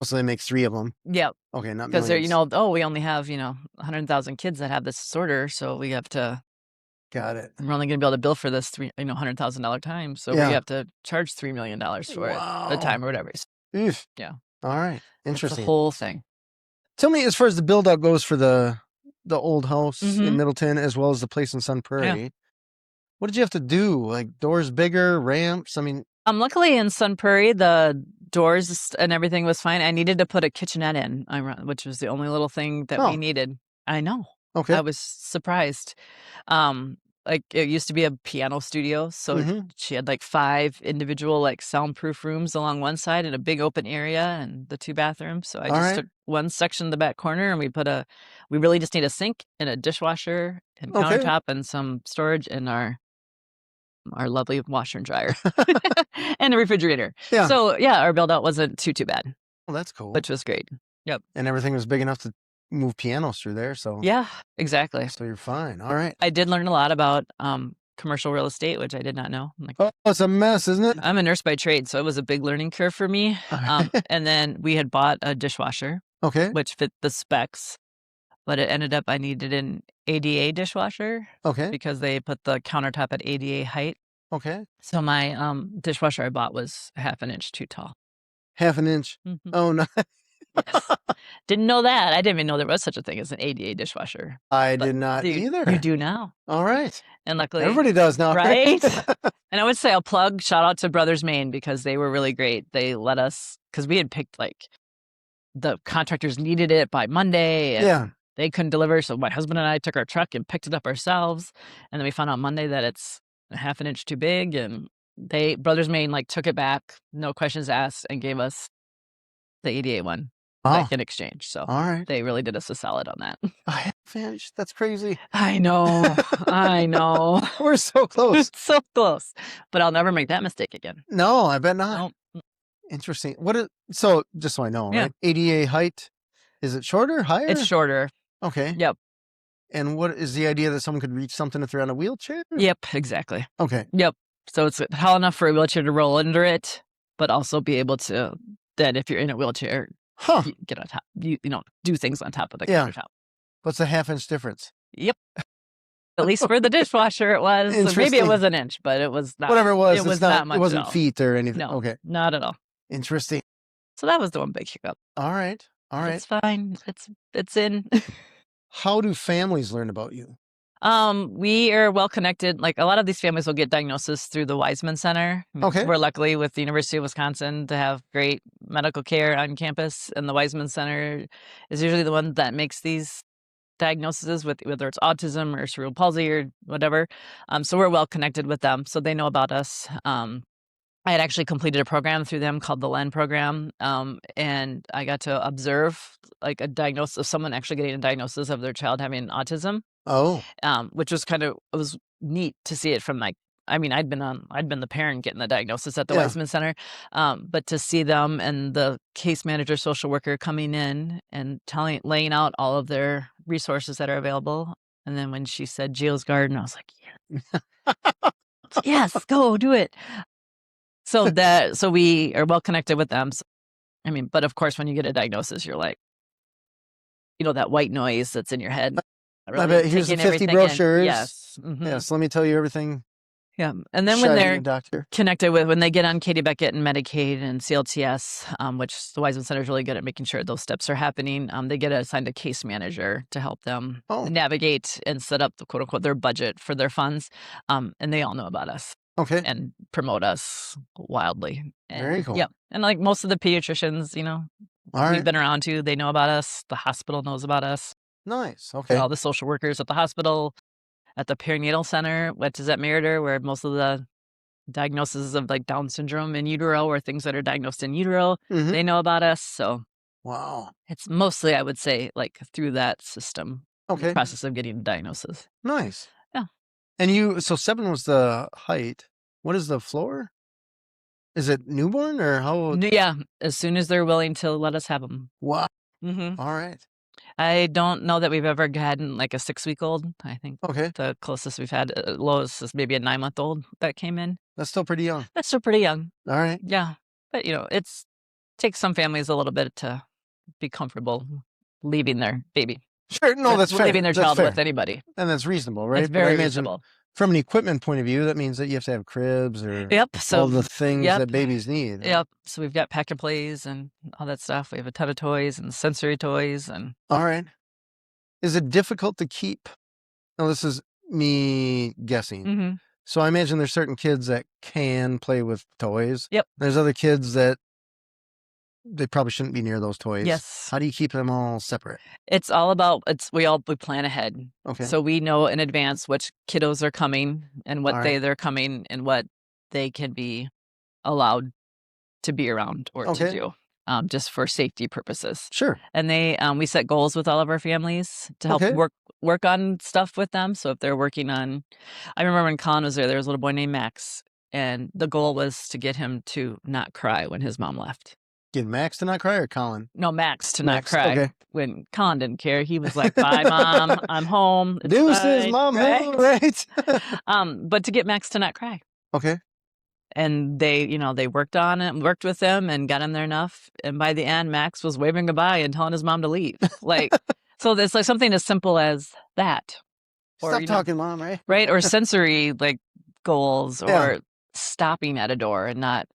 So they make 3 of them. yeah, Okay, not because they're, millions. we only have, 100,000 kids that have this disorder, so we have to, Got it. we're only going to be able to bill for this $100,000 time, so we Yeah. have to charge $3 million for it, a Wow. time or whatever. Oof. Yeah. All right. It's the Interesting. whole thing. Tell me, as far as the build out goes for the old house in Mhm. Middleton as well as the place in Sun Prairie, what did you have to do? Like doors bigger, ramps? I mean, Luckily in Sun Prairie, the doors and everything was fine. I needed to put a kitchenette in, which was the only little thing that we oh, needed. I know. okay. I was surprised. Like it used to be a piano studio, so Mm-hmm. she had like 5 individual like soundproof rooms along one side and a big open area and the 2 bathrooms. So I All just right. took one section in the back corner and we really just need a sink and a dishwasher and Okay. countertop and some storage in our lovely washer and dryer and the refrigerator. Yeah. So yeah, our build out wasn't too bad, Well, that's cool. which was great. Yep. And everything was big enough to move pianos through there. So, Yeah, exactly. so you're fine. All right. I did learn a lot about commercial real estate, which I did not know. Oh, it's a mess, isn't it? I'm a nurse by trade, so it was a big learning curve for me. And then we had bought a dishwasher, Okay. which fit the specs, but it ended up I needed an ADA dishwasher Okay. because they put the countertop at ADA height. Okay. So my dishwasher I bought was half an inch too tall. Half an inch. Mhm. Oh, no. Yes. Didn't know that. I didn't even know there was such a thing as an ADA dishwasher. I But did not you either. do now. All right. And luckily, Everybody does now. right? And I would say I'll shout out to Brothers Maine because they were really great. They let us, because we had picked like the contractors needed it by Monday and Yeah. they couldn't deliver. So my husband and I took our truck and picked it up ourselves. And then we found out Monday that it's a half an inch too big. And Brothers Maine like took it back, no questions asked, and gave us the ADA one like in exchange. So All right. they really did us a solid on that. A half inch. That's crazy. I know. I know. We're so close. So close. But I'll never make that mistake again. No, I bet not. Nope. Interesting. So just so I know, Yeah. right? ADA height, is it shorter, higher? It's shorter. Okay. Yep. And what is the idea that someone could reach something if they're on a wheelchair? Yep, exactly. Okay. Yep. So it's tall enough for a wheelchair to roll under it, but also be able to, that if you're in a wheelchair, Huh. get on top, do things on top of the Yeah. countertop. What's a half inch difference? Yep. At least for the dishwasher, it was. So maybe it Interesting. was an inch, but it was not. Whatever it was, It it's was not, not much. it wasn't at all. feet or anything. No, Okay. not at all. Interesting. So that was the one big hiccup. All right. All right. It's fine. It's in. How do families learn about you? We are well connected. Like a lot of these families will get diagnosis through the Weizmann Center. Okay. We're luckily with the University of Wisconsin to have great medical care on campus, and the Weizmann Center is usually the one that makes these diagnoses with whether it's autism or cerebral palsy or whatever. So we're well connected with them, so they know about us. I had actually completed a program through them called the LEN program, and I got to observe like a diagnosis of someone actually getting a diagnosis of their child having autism. Oh. Which was it was neat to see it from like, I mean, I'd been the parent getting the diagnosis at the Yeah. Weizmann Center, but to see them and the case manager, social worker coming in and laying out all of their resources that are available. And then when she said Gios Garden, I was like, yeah. Yes, go do it. So we are well connected with them. So, I mean, but of course, when you get a diagnosis, you're like, that white noise that's in your head. I bet here's the 50 brochures. Yes. Mm-hmm. Yes. Let me tell you everything. Yeah. And then when they're doctor. connected when they get on Katie Beckett and Medicaid and CLTS, which the Weizmann Center is really good at making sure those steps are happening, they get assigned a case manager to help them navigate and set up the quote unquote their budget for their funds. And they all know about us. Okay. And promote us wildly. And, very cool. Yeah. And like most of the pediatricians, we've been around too, they know about us. The hospital knows about us. Nice. Okay. All the social workers at the hospital, at the perinatal center, which is at Meriter, where most of the diagnoses of like Down syndrome in utero or things that are diagnosed in utero, they know about us. So wow. It's mostly, I would say, like through that system. in Okay. the process of getting a diagnosis. Nice. Yeah. And so 7 was the height. What is the floor? Is it newborn or how? Yeah, as soon as they're willing to let us have them. Wow. Hmm. All right. I don't know that we've ever gotten like a 6-week-old. I think Okay. the closest we've had, lowest is maybe a 9-month-old that came in. That's still pretty young. That's still pretty young. All right. Yeah. But, it's takes some families a little bit to be comfortable leaving their baby. Sure. No, that's fair. Leaving their That's child fair. with anybody. And that's reasonable, right? It's But I very imagine reasonable. from an equipment point of view, that means that you have to have cribs or Yep. So all the things yep. that babies need. Yep. So we've got pack and plays and all that stuff. We have a ton of toys and sensory toys and All right. Is it difficult to keep? Now, this is me guessing. Mhm. So I imagine there's certain kids that can play with toys. Yep. There's other kids that they probably shouldn't be near those toys. Yes. How do you keep them all separate? It's all about we plan ahead. Okay. So we know in advance which kiddos are coming and what All day right. they're coming and what they can be allowed to be around or to Okay. do. Just for safety purposes. Sure. And we set goals with all of our families to help Okay. work on stuff with them. So if they're working on, I remember when Colin was there was a little boy named Max, and the goal was to get him to not cry when his mom left. Get Max to not cry or Colin? No, Max to Max, not cry. okay. When Colin didn't care, he was like, "Bye, Mom, I'm home." It's Deuces, fine," Mom, right? home, right? But to get Max to not cry. Okay. And they worked on it, worked with him and got him there enough. And by the end, Max was waving goodbye and telling his mom to leave. Like, so there's like something as simple as that. Or, Stop talking, Mom, right? Right. Or sensory like goals or Yeah. stopping at a door and not,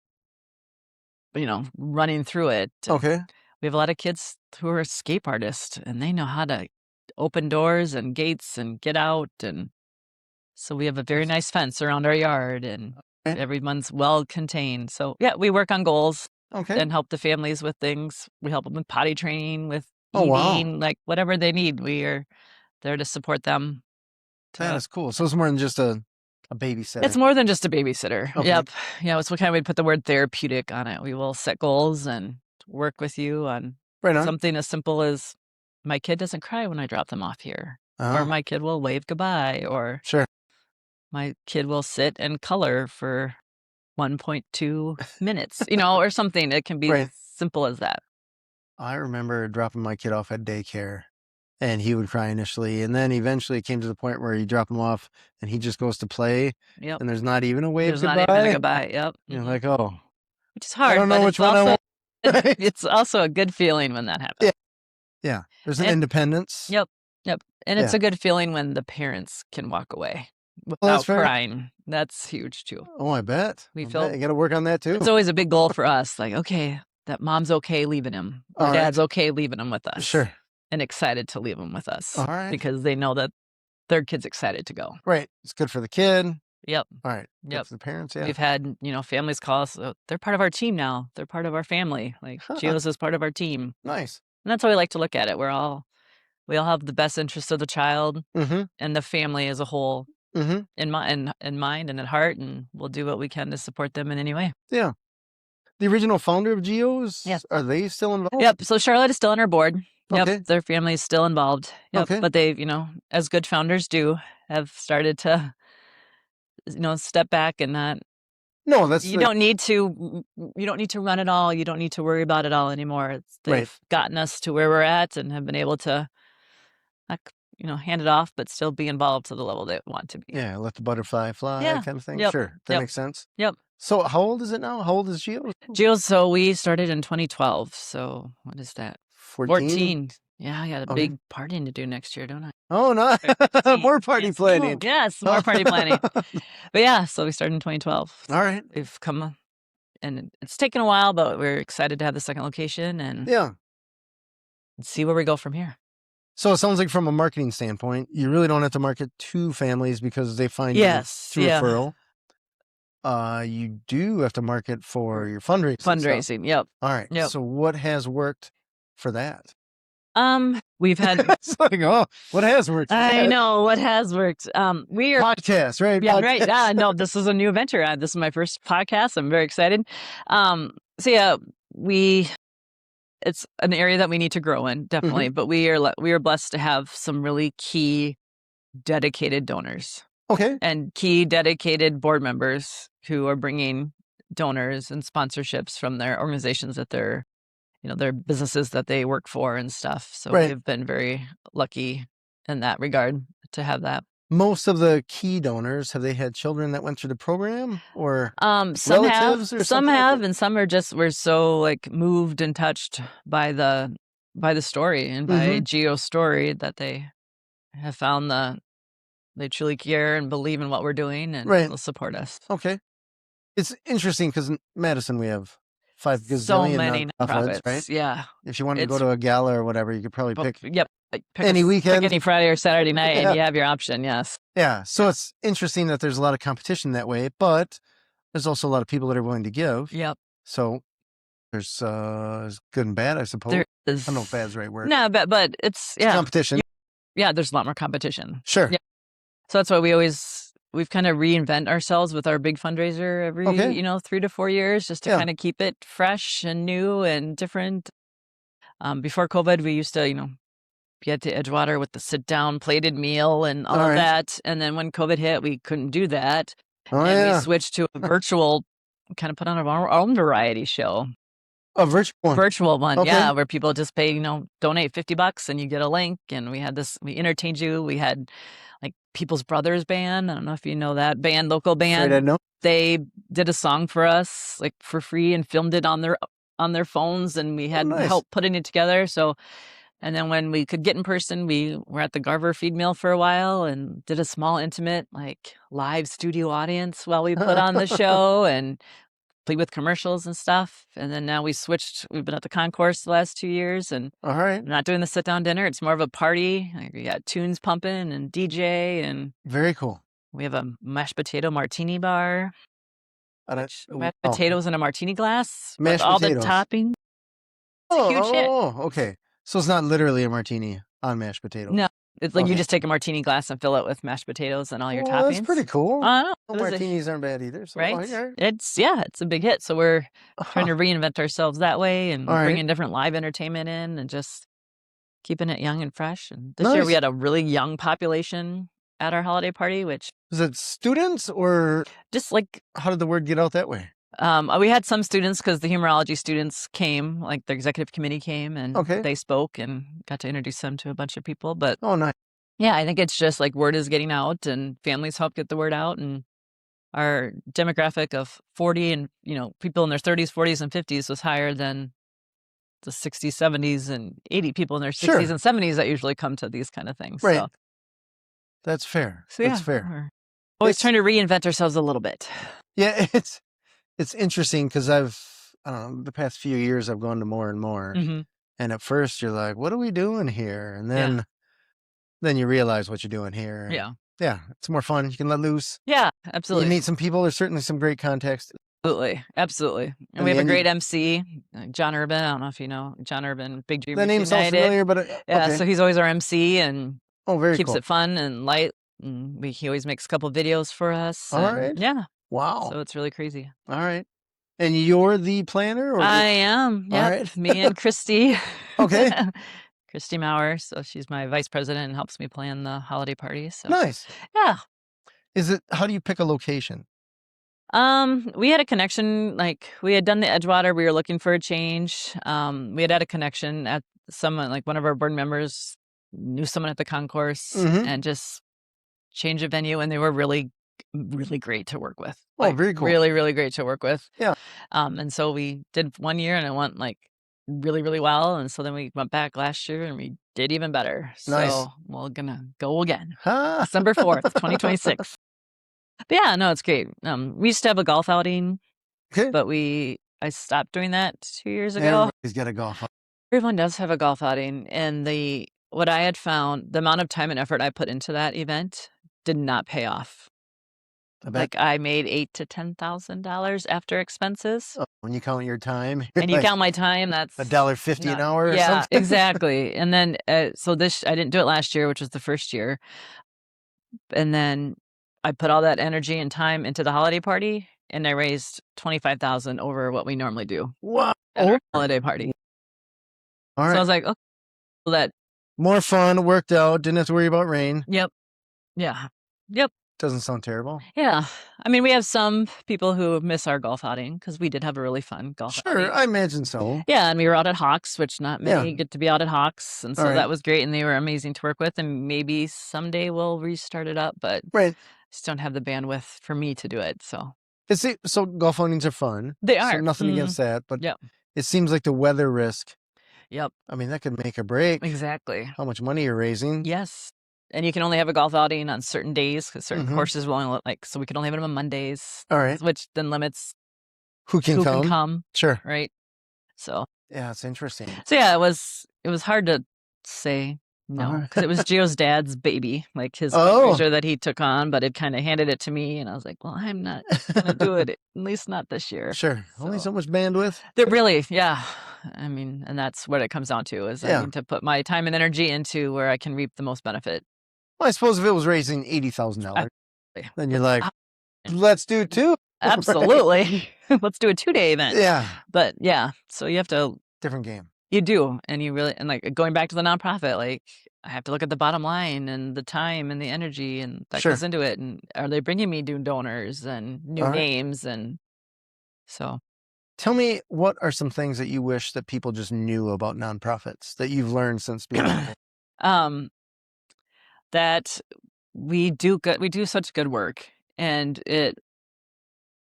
running through it. Okay. We have a lot of kids who are escape artists and they know how to open doors and gates and get out. And so we have a very nice fence around our yard and everyone's well contained. So yeah, we work on goals Okay. and help the families with things. We help them with potty training, with Oh, wow. eating, like whatever they need. We are there to support them. That is cool. So it's more than just a babysitter. It's more than just a babysitter. Okay. Yep. Yeah, it's what kind of we put the word therapeutic on it. We will set goals and work with you on Right on. something as simple as my kid doesn't cry when I drop them off here. Uh-huh. Or my kid will wave goodbye. Or Sure. my kid will sit and color for 1.2 minutes, or something. It can be Right. simple as that. I remember dropping my kid off at daycare and he would cry initially. And then eventually it came to the point where you drop him off and he just goes to play. Yep. And there's not even a wave There's goodbye. not even a goodbye. Yep. You're like, oh. Which is hard. I don't know but which it's one I also, want. Right? It's also a good feeling when that happens. Yeah. There's an independence. Yep. And it's a good feeling when the parents can walk away without crying. That's huge too. Oh, I bet. We I feel bet. You got to work on that too. It's always a big goal for us. Like, okay, that mom's okay leaving him. Or All right. dad's okay leaving him with us. Sure. And excited to leave him with us. All right. Because they know that their kid's excited to go. Right. It's good for the kid. Yep. All right. Good Yep. for the parents. Yeah. We've had, families call us. They're part of our team now. They're part of our family. Like Gios is part of our team. Nice. And that's how we like to look at it. We all have the best interest of the child Mm-hmm. and the family as a whole Mm-hmm. in mind and at heart, and we'll do what we can to support them in any way. Yeah. The original founder of Gios, Yes. Are they still involved? Yep. So Charlotte is still on our board. Yep. Okay. Their family is still involved. Yep. Okay. But they've, as good founders do, have started to, step back and not. No, that's You don't need to run it all. You don't need to worry about it all anymore. They've gotten us to where we're at and have been able to, hand it off, but still be involved to the level they want to be. Yeah, let the butterfly fly, Yeah. kind of thing. Yep. Sure, that Yep. makes sense. Yep. So, how old is it now? How old is Gios? Gios, so we started in 2012. So what is that? 14. Yeah, I got a Okay. big partying to do next year, don't I? Oh, no. 15. More party Yes. planning. Yes, more party planning. But yeah, so we started in 2012. All right. We've come, and it's taken a while, but we're excited to have the second location and Yeah. see where we go from here. So it sounds like from a marketing standpoint, you really don't have to market to families because they find Yes, you through yeah. referral. You do have to market for your fundraising. stuff. Fundraising, yep. All right. Yep. So what has worked for that? We've had. It's like, oh, what has worked? for I that? know what has worked. We are. Podcast, right? Yeah, Podcast. right. No, this is a new venture. This is my first podcast. I'm very excited. So yeah, it's an area that we need to grow in, definitely. But we are blessed to have some really key dedicated donors. Okay. And key dedicated board members who are bringing donors and sponsorships from their organizations that they're, their businesses that they work for and stuff. So we've been very lucky in that regard to have that. Most of the key donors, have they had children that went through the program, or some relatives, have, or some something like have, that? and some are just, we're so like moved and touched by the story and by Gios' story that they have found they truly care and believe in what we're doing and will support us. Okay. It's interesting because in Madison we have 5 gazillion so many nonprofits, right? Yeah. If you wanted to go to a gala or whatever, you could probably pick any weekend. Pick any Friday or Saturday night and you have your option, yes. Yeah. So it's interesting that there's a lot of competition that way, but there's also a lot of people that are willing to give. Yep. So there's good and bad, I suppose. There is. I don't know if bad's the right word. No, but it's competition. Yeah, there's a lot more competition. Sure. Yeah. So that's why we've kind of reinvent ourselves with our big fundraiser every, 3 to 4 years, just to kind of keep it fresh and new and different. Before COVID, we used to, get to Edgewater with the sit-down plated meal and all of that. And then when COVID hit, we couldn't do that. We switched to a virtual, kind of put on our own variety show. A virtual one, yeah, where people just pay, donate $50 and you get a link. And we entertained you. We had like People's Brothers Band. I don't know if you know that band, local band. I know. They did a song for us like for free and filmed it on their phones, and we had help putting it together. So, and then when we could get in person, we were at the Garver Feed Mill for a while and did a small, intimate, like live studio audience while we put on the show and played with commercials and stuff. And then now we've been at the concourse the last 2 years, and we're not doing the sit-down dinner. It's more of a party. Like we got tunes pumping and DJ, and very cool. We have a mashed potato martini bar. Mashed potatoes in a martini glass with all the toppings. It's a huge hit. Oh, okay. So it's not literally a martini on mashed potatoes. No, it's like you just take a martini glass and fill it with mashed potatoes and all your toppings. That's pretty cool. I know. Martinis aren't bad either. So, right? It's a big hit. So we're trying to reinvent ourselves that way and bringing different live entertainment in and just keeping it young and fresh. And this year we had a really young population at our holiday party, which was it students or just like, how did the word get out that way? We had some students because the humorology students came, like the executive committee came and they spoke and got to introduce them to a bunch of people. But nice. Yeah, I think it's just like word is getting out and families help get the word out. And our demographic of 40 and, people in their 30s, 40s, and 50s was higher than the 60s, 70s, and 80 people in their 60s and 70s that usually come to these kind of things. Right. So. That's fair. So, That's fair. We're always trying to reinvent ourselves a little bit. Yeah, it's interesting because the past few years I've gone to more and more. And at first you're like, what are we doing here? And then you realize what you're doing here. Yeah. Yeah. It's more fun. You can let loose. Yeah, absolutely. You meet some people. There's certainly some great context. Absolutely. And we have a great MC, John Urban. I don't know if you know John Urban, Big Dreamers That name sounds familiar, but so he's always our MC and very keeps cool. it fun and light. And he always makes a couple videos for us. All right. Yeah. Wow. So it's really crazy. All right. And you're the planner? Or I am. Yeah. Right. Me and Christy. Okay. Christy Maurer. So she's my vice president and helps me plan the holiday party. So nice. Yeah. How do you pick a location? We had a connection, like we had done the Edgewater. We were looking for a change. We had a connection at someone, like one of our board members knew someone at the concourse and just change a venue. And they were really, really great to work with. Very cool. Really, really great to work with. Yeah. And so we did 1 year and it went like really, really well. And so then we went back last year and we did even better. Nice. So we're gonna go again. December 4th, 2026. But yeah, no, it's great. We used to have a golf outing, but I stopped doing that 2 years ago. Everybody's got a golf outing. Everyone does have a golf outing, and what I had found, the amount of time and effort I put into that event did not pay off. Like I made $8,000 to $10,000 after expenses. When you count your time, and you count my time, that's $1.50 an hour. Or yeah, something. Exactly. And then I didn't do it last year, which was the first year, and then I put all that energy and time into the holiday party, and I raised $25,000 over what we normally do. Wow! At our holiday party. All So I right. was like, okay, well, that, More fun, worked out, didn't have to worry about rain. yep. Yeah. Yep. Doesn't sound terrible. Yeah. I mean, we have some people who miss our golf outing because we did have a really fun golf Sure, outing. I imagine so. Yeah, and we were out at Hawks, which not many Yeah. get to be out at Hawks, and so All right. that was great, and they were amazing to work with, and maybe someday we'll restart it up, but Right. just don't have the bandwidth for me to do it, so. So golf outings are fun. They So are. nothing against that, but Yep. it seems like the weather risk, Yep. I mean, that could make or break Exactly. how much money you're raising. Yes. And you can only have a golf outing on certain days because certain Mhm. courses will only so we can only have them on Mondays, All right. which then limits Who can who come? can come, Sure. right? So Yeah, it's interesting. yeah, it was hard to say no Uh-huh. because it was Gio's dad's baby, like his Oh. fundraiser that he took on, but it kind of handed it to me, and I was like, well, I'm not gonna do it, at least not this year. Sure. Only So- so much bandwidth. They're really, yeah. I mean, and that's what it comes down to is Yeah. I need to put my time and energy into where I can reap the most benefit. Well, I suppose if it was raising $80,000, Absolutely. then you're like, let's do two. Absolutely. Let's do a 2-day event. Yeah. But yeah, so you have to, Different game. you do, and you really, and like going back to the nonprofit, like I have to look at the bottom line and the time and the energy and that Sure. goes into it. And are they bringing me new donors and new All right. names? And so, Tell me, what are some things that you wish that people just knew about nonprofits that you've learned since being that we do such good work, and it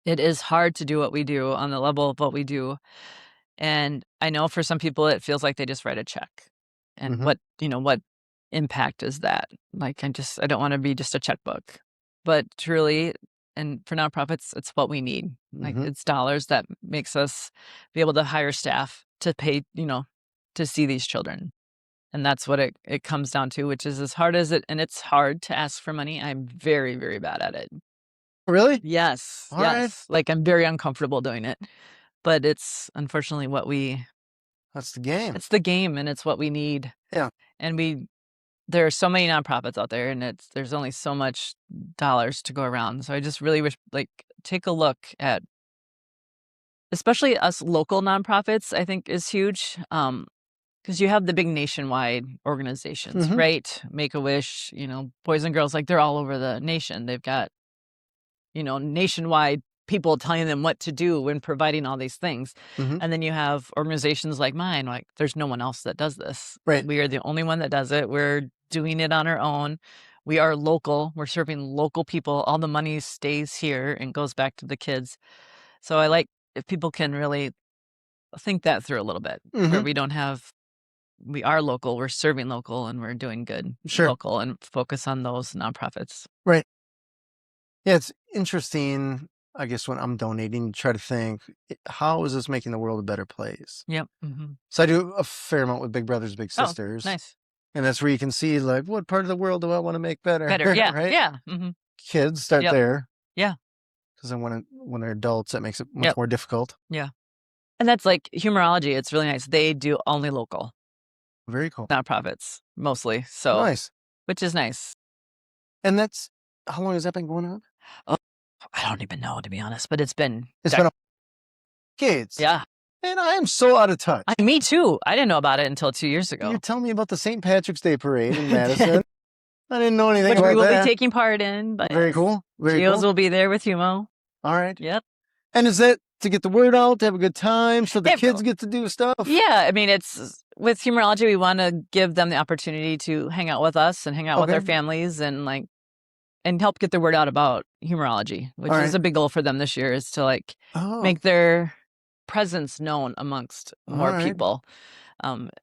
is hard to do what we do on the level of what we do. And I know for some people it feels like they just write a check. And Mhm. what impact is that? Like I don't want to be just a checkbook. But truly, and for nonprofits, it's what we need. Like Mhm. it's dollars that makes us be able to hire staff to pay, to see these children. And that's what it comes down to, which is as hard as it, and it's hard to ask for money. I'm very, very bad at it. Really? Yes. All right. Yes. Like I'm very uncomfortable doing it. But it's unfortunately That's the game. it's the game and it's what we need. Yeah. And there are so many nonprofits out there, and there's only so much dollars to go around. So I just really wish, like, take a look at, especially us local nonprofits, I think is huge. Because you have the big nationwide organizations, Mhm. right? Make-A-Wish, Boys and Girls, like they're all over the nation. They've got, nationwide people telling them what to do and providing all these things. Mhm. And then you have organizations like mine, like there's no one else that does this. Right. We are the only one that does it. We're doing it on our own. We are local. We're serving local people. All the money stays here and goes back to the kids. So I like if people can really think that through a little bit, where Mhm. we are local, we're serving local, and we're doing good Sure. local, and focus on those nonprofits. Right. Yeah, it's interesting, I guess, when I'm donating, try to think, how is this making the world a better place? Yep. Mm-hmm. So I do a fair amount with Big Brothers Big Sisters. Oh, nice. And that's where you can see, like, what part of the world do I want to make better? Better. Yeah. Right? Yeah. Mm-hmm. Kids start Yep. there. Yeah. Because then when they're adults, that makes it much Yep. more difficult. Yeah. And that's like Humorology. It's really nice. They do only local Very cool. nonprofits mostly. So, Nice. which is nice. And that's, how long has that been going on? Oh, I don't even know, to be honest, but it's been Kids. yeah. And I am so out of touch. Me too. I didn't know about it until 2 years ago. You're telling me about the St. Patrick's Day parade in Madison. I didn't know anything Which about we will that. be taking part in. But Very cool. Very Gios cool. will be there with Humo. All right. Yep. And is that to get the word out, to have a good time, so the Yeah, kids get to do stuff? Yeah, I mean, it's with Humorology, we want to give them the opportunity to hang out with us and hang out with their Okay. families and help get the word out about Humorology, which All is right. a big goal for them this year, is to Oh. make their presence known amongst more All right. people.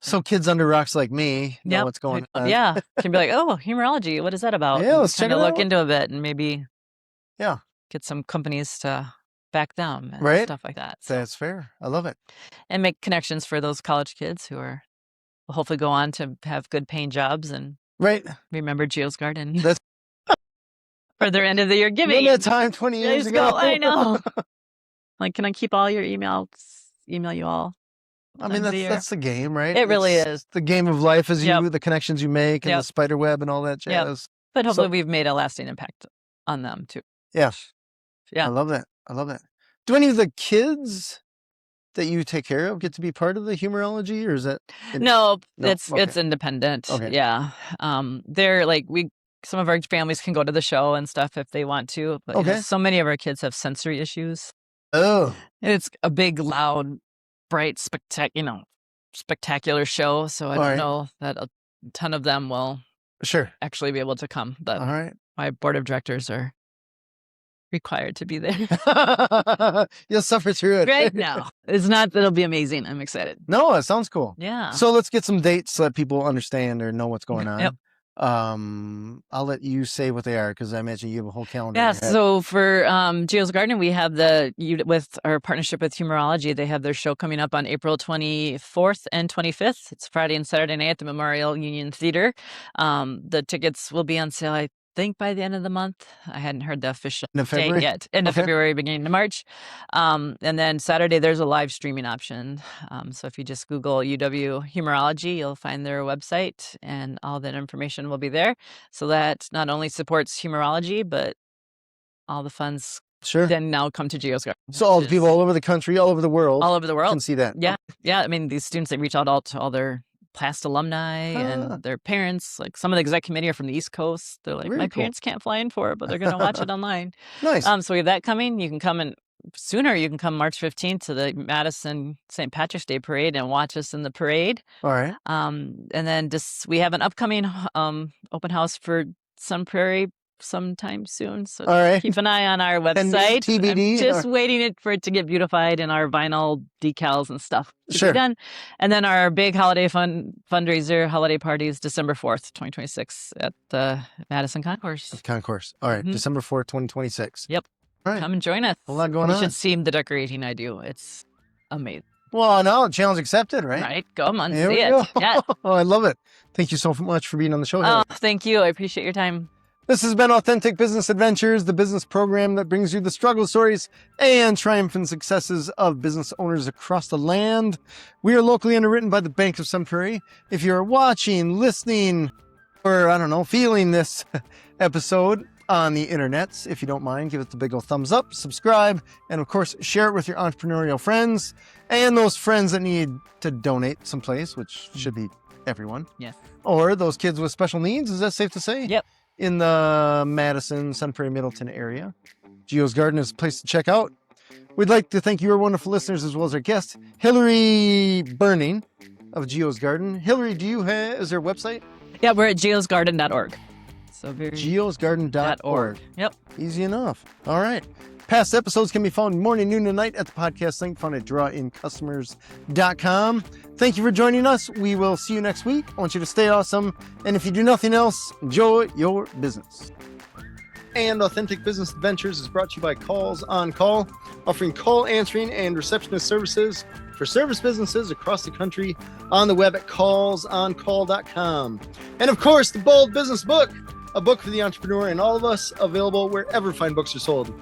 So kids under rocks like me know Yep. what's going on. Yeah, can be like, oh, Humorology, what is that about? Yeah, And let's check kinda it look out. into a bit and maybe Yeah. get some companies to back them and Right. stuff like that. So, That's fair. I love it. and make connections for those college kids who will hopefully go on to have good paying jobs and Right. remember Gio's Garden That's for their end of the year giving. remember that time 20 years Days ago? I know. Like, can I keep all your emails? Email you all. I mean, Times a year. that's the game, right? It really It's is. the game of life is Yep. the connections you make and the Yep. spider web and all that Yep. jazz. But hopefully So- we've made a lasting impact on them too. Yeah. Yeah. I love that. I love that. Do any of the kids that you take care of get to be part of the humorology, or is that No, No, it's okay. independent. Okay. Yeah. They're like some of our families can go to the show and stuff if they want to, but Okay. so many of our kids have sensory issues. Oh, And it's a big, loud, bright, spectacular show. So I All don't right. know that a ton of them will sure. actually be able to come, but All right. my board of directors are required to be there. You'll suffer through it. Right now. It's not that it'll be amazing. I'm excited. No, it sounds cool. Yeah. So let's get some dates so that people understand or know what's going on. Yep. I'll let you say what they are because I imagine you have a whole calendar. in Yeah, your head. so for Gios Garden, we have with our partnership with Humorology, they have their show coming up on April 24th and 25th. It's Friday and Saturday night at the Memorial Union Theater. The tickets will be on sale, I think, by the end of the month. I hadn't heard the official End of date February? yet. End of Okay. February, beginning of March. And then Saturday, there's a live streaming option. So if you just Google UW Humorology, you'll find their website, and all that information will be there. So that not only supports humorology, but all the funds Sure. then now come to Gios Garden. So all the which people is all over the country, all over the world, all over the world can see that. Yeah. Yeah. I mean, these students, they reach out to all their past alumni Ah. and their parents. Like some of the exec committee are from the East Coast. They're like, Very my cool. parents can't fly in for it, but they're going to watch it online. Nice. So we have that coming. You can come in sooner. You can come March 15th to the Madison St. Patrick's Day Parade and watch us in the parade. All right. And then we have an upcoming open house for Sun Prairie sometime soon. So All right. keep an eye on our And website. TBD, I'm just waiting for it to get beautified and our vinyl decals and stuff to Sure. be done. And then our big holiday fundraiser holiday party is December 4th, 2026 at the Madison Concourse. Concourse. All right. Mhm. December 4th, 2026. Yep. All right. Come and join us. A lot going You on. should see the decorating I do. It's amazing. Well, no, challenge accepted, right? Right? Come on, There see we it. go. Yeah. Oh, I love it. Thank you so much for being on the show. Hilary. Oh, thank you. I appreciate your time. This has been Authentic Business Adventures, the business program that brings you the struggle stories and triumphant successes of business owners across the land. We are locally underwritten by the Bank of Sun Prairie. If you're watching, listening, or I don't know, feeling this episode on the internets, if you don't mind, give it the big old thumbs up, subscribe, and of course, share it with your entrepreneurial friends and those friends that need to donate someplace, which should be everyone. Yes. Or those kids with special needs. Is that safe to say? Yep. In the Madison, Sun Prairie, Middleton area. Gios Garden is a place to check out. We'd like to thank you, our wonderful listeners, as well as our guest, Hilary Burning of Gios Garden. Hilary, is there a website? Yeah, we're at giosgarden.org. So very giosgarden.org. Yep. Easy enough. All right. Past episodes can be found morning, noon, and night at the podcast link found at drawincustomers.com. Thank you for joining us. We will see you next week. I want you to stay awesome. And if you do nothing else, enjoy your business. And Authentic Business Adventures is brought to you by Calls on Call, offering call answering and receptionist services for service businesses across the country on the web at callsoncall.com. And of course, the Bold Business Book, a book for the entrepreneur and all of us, available wherever fine books are sold.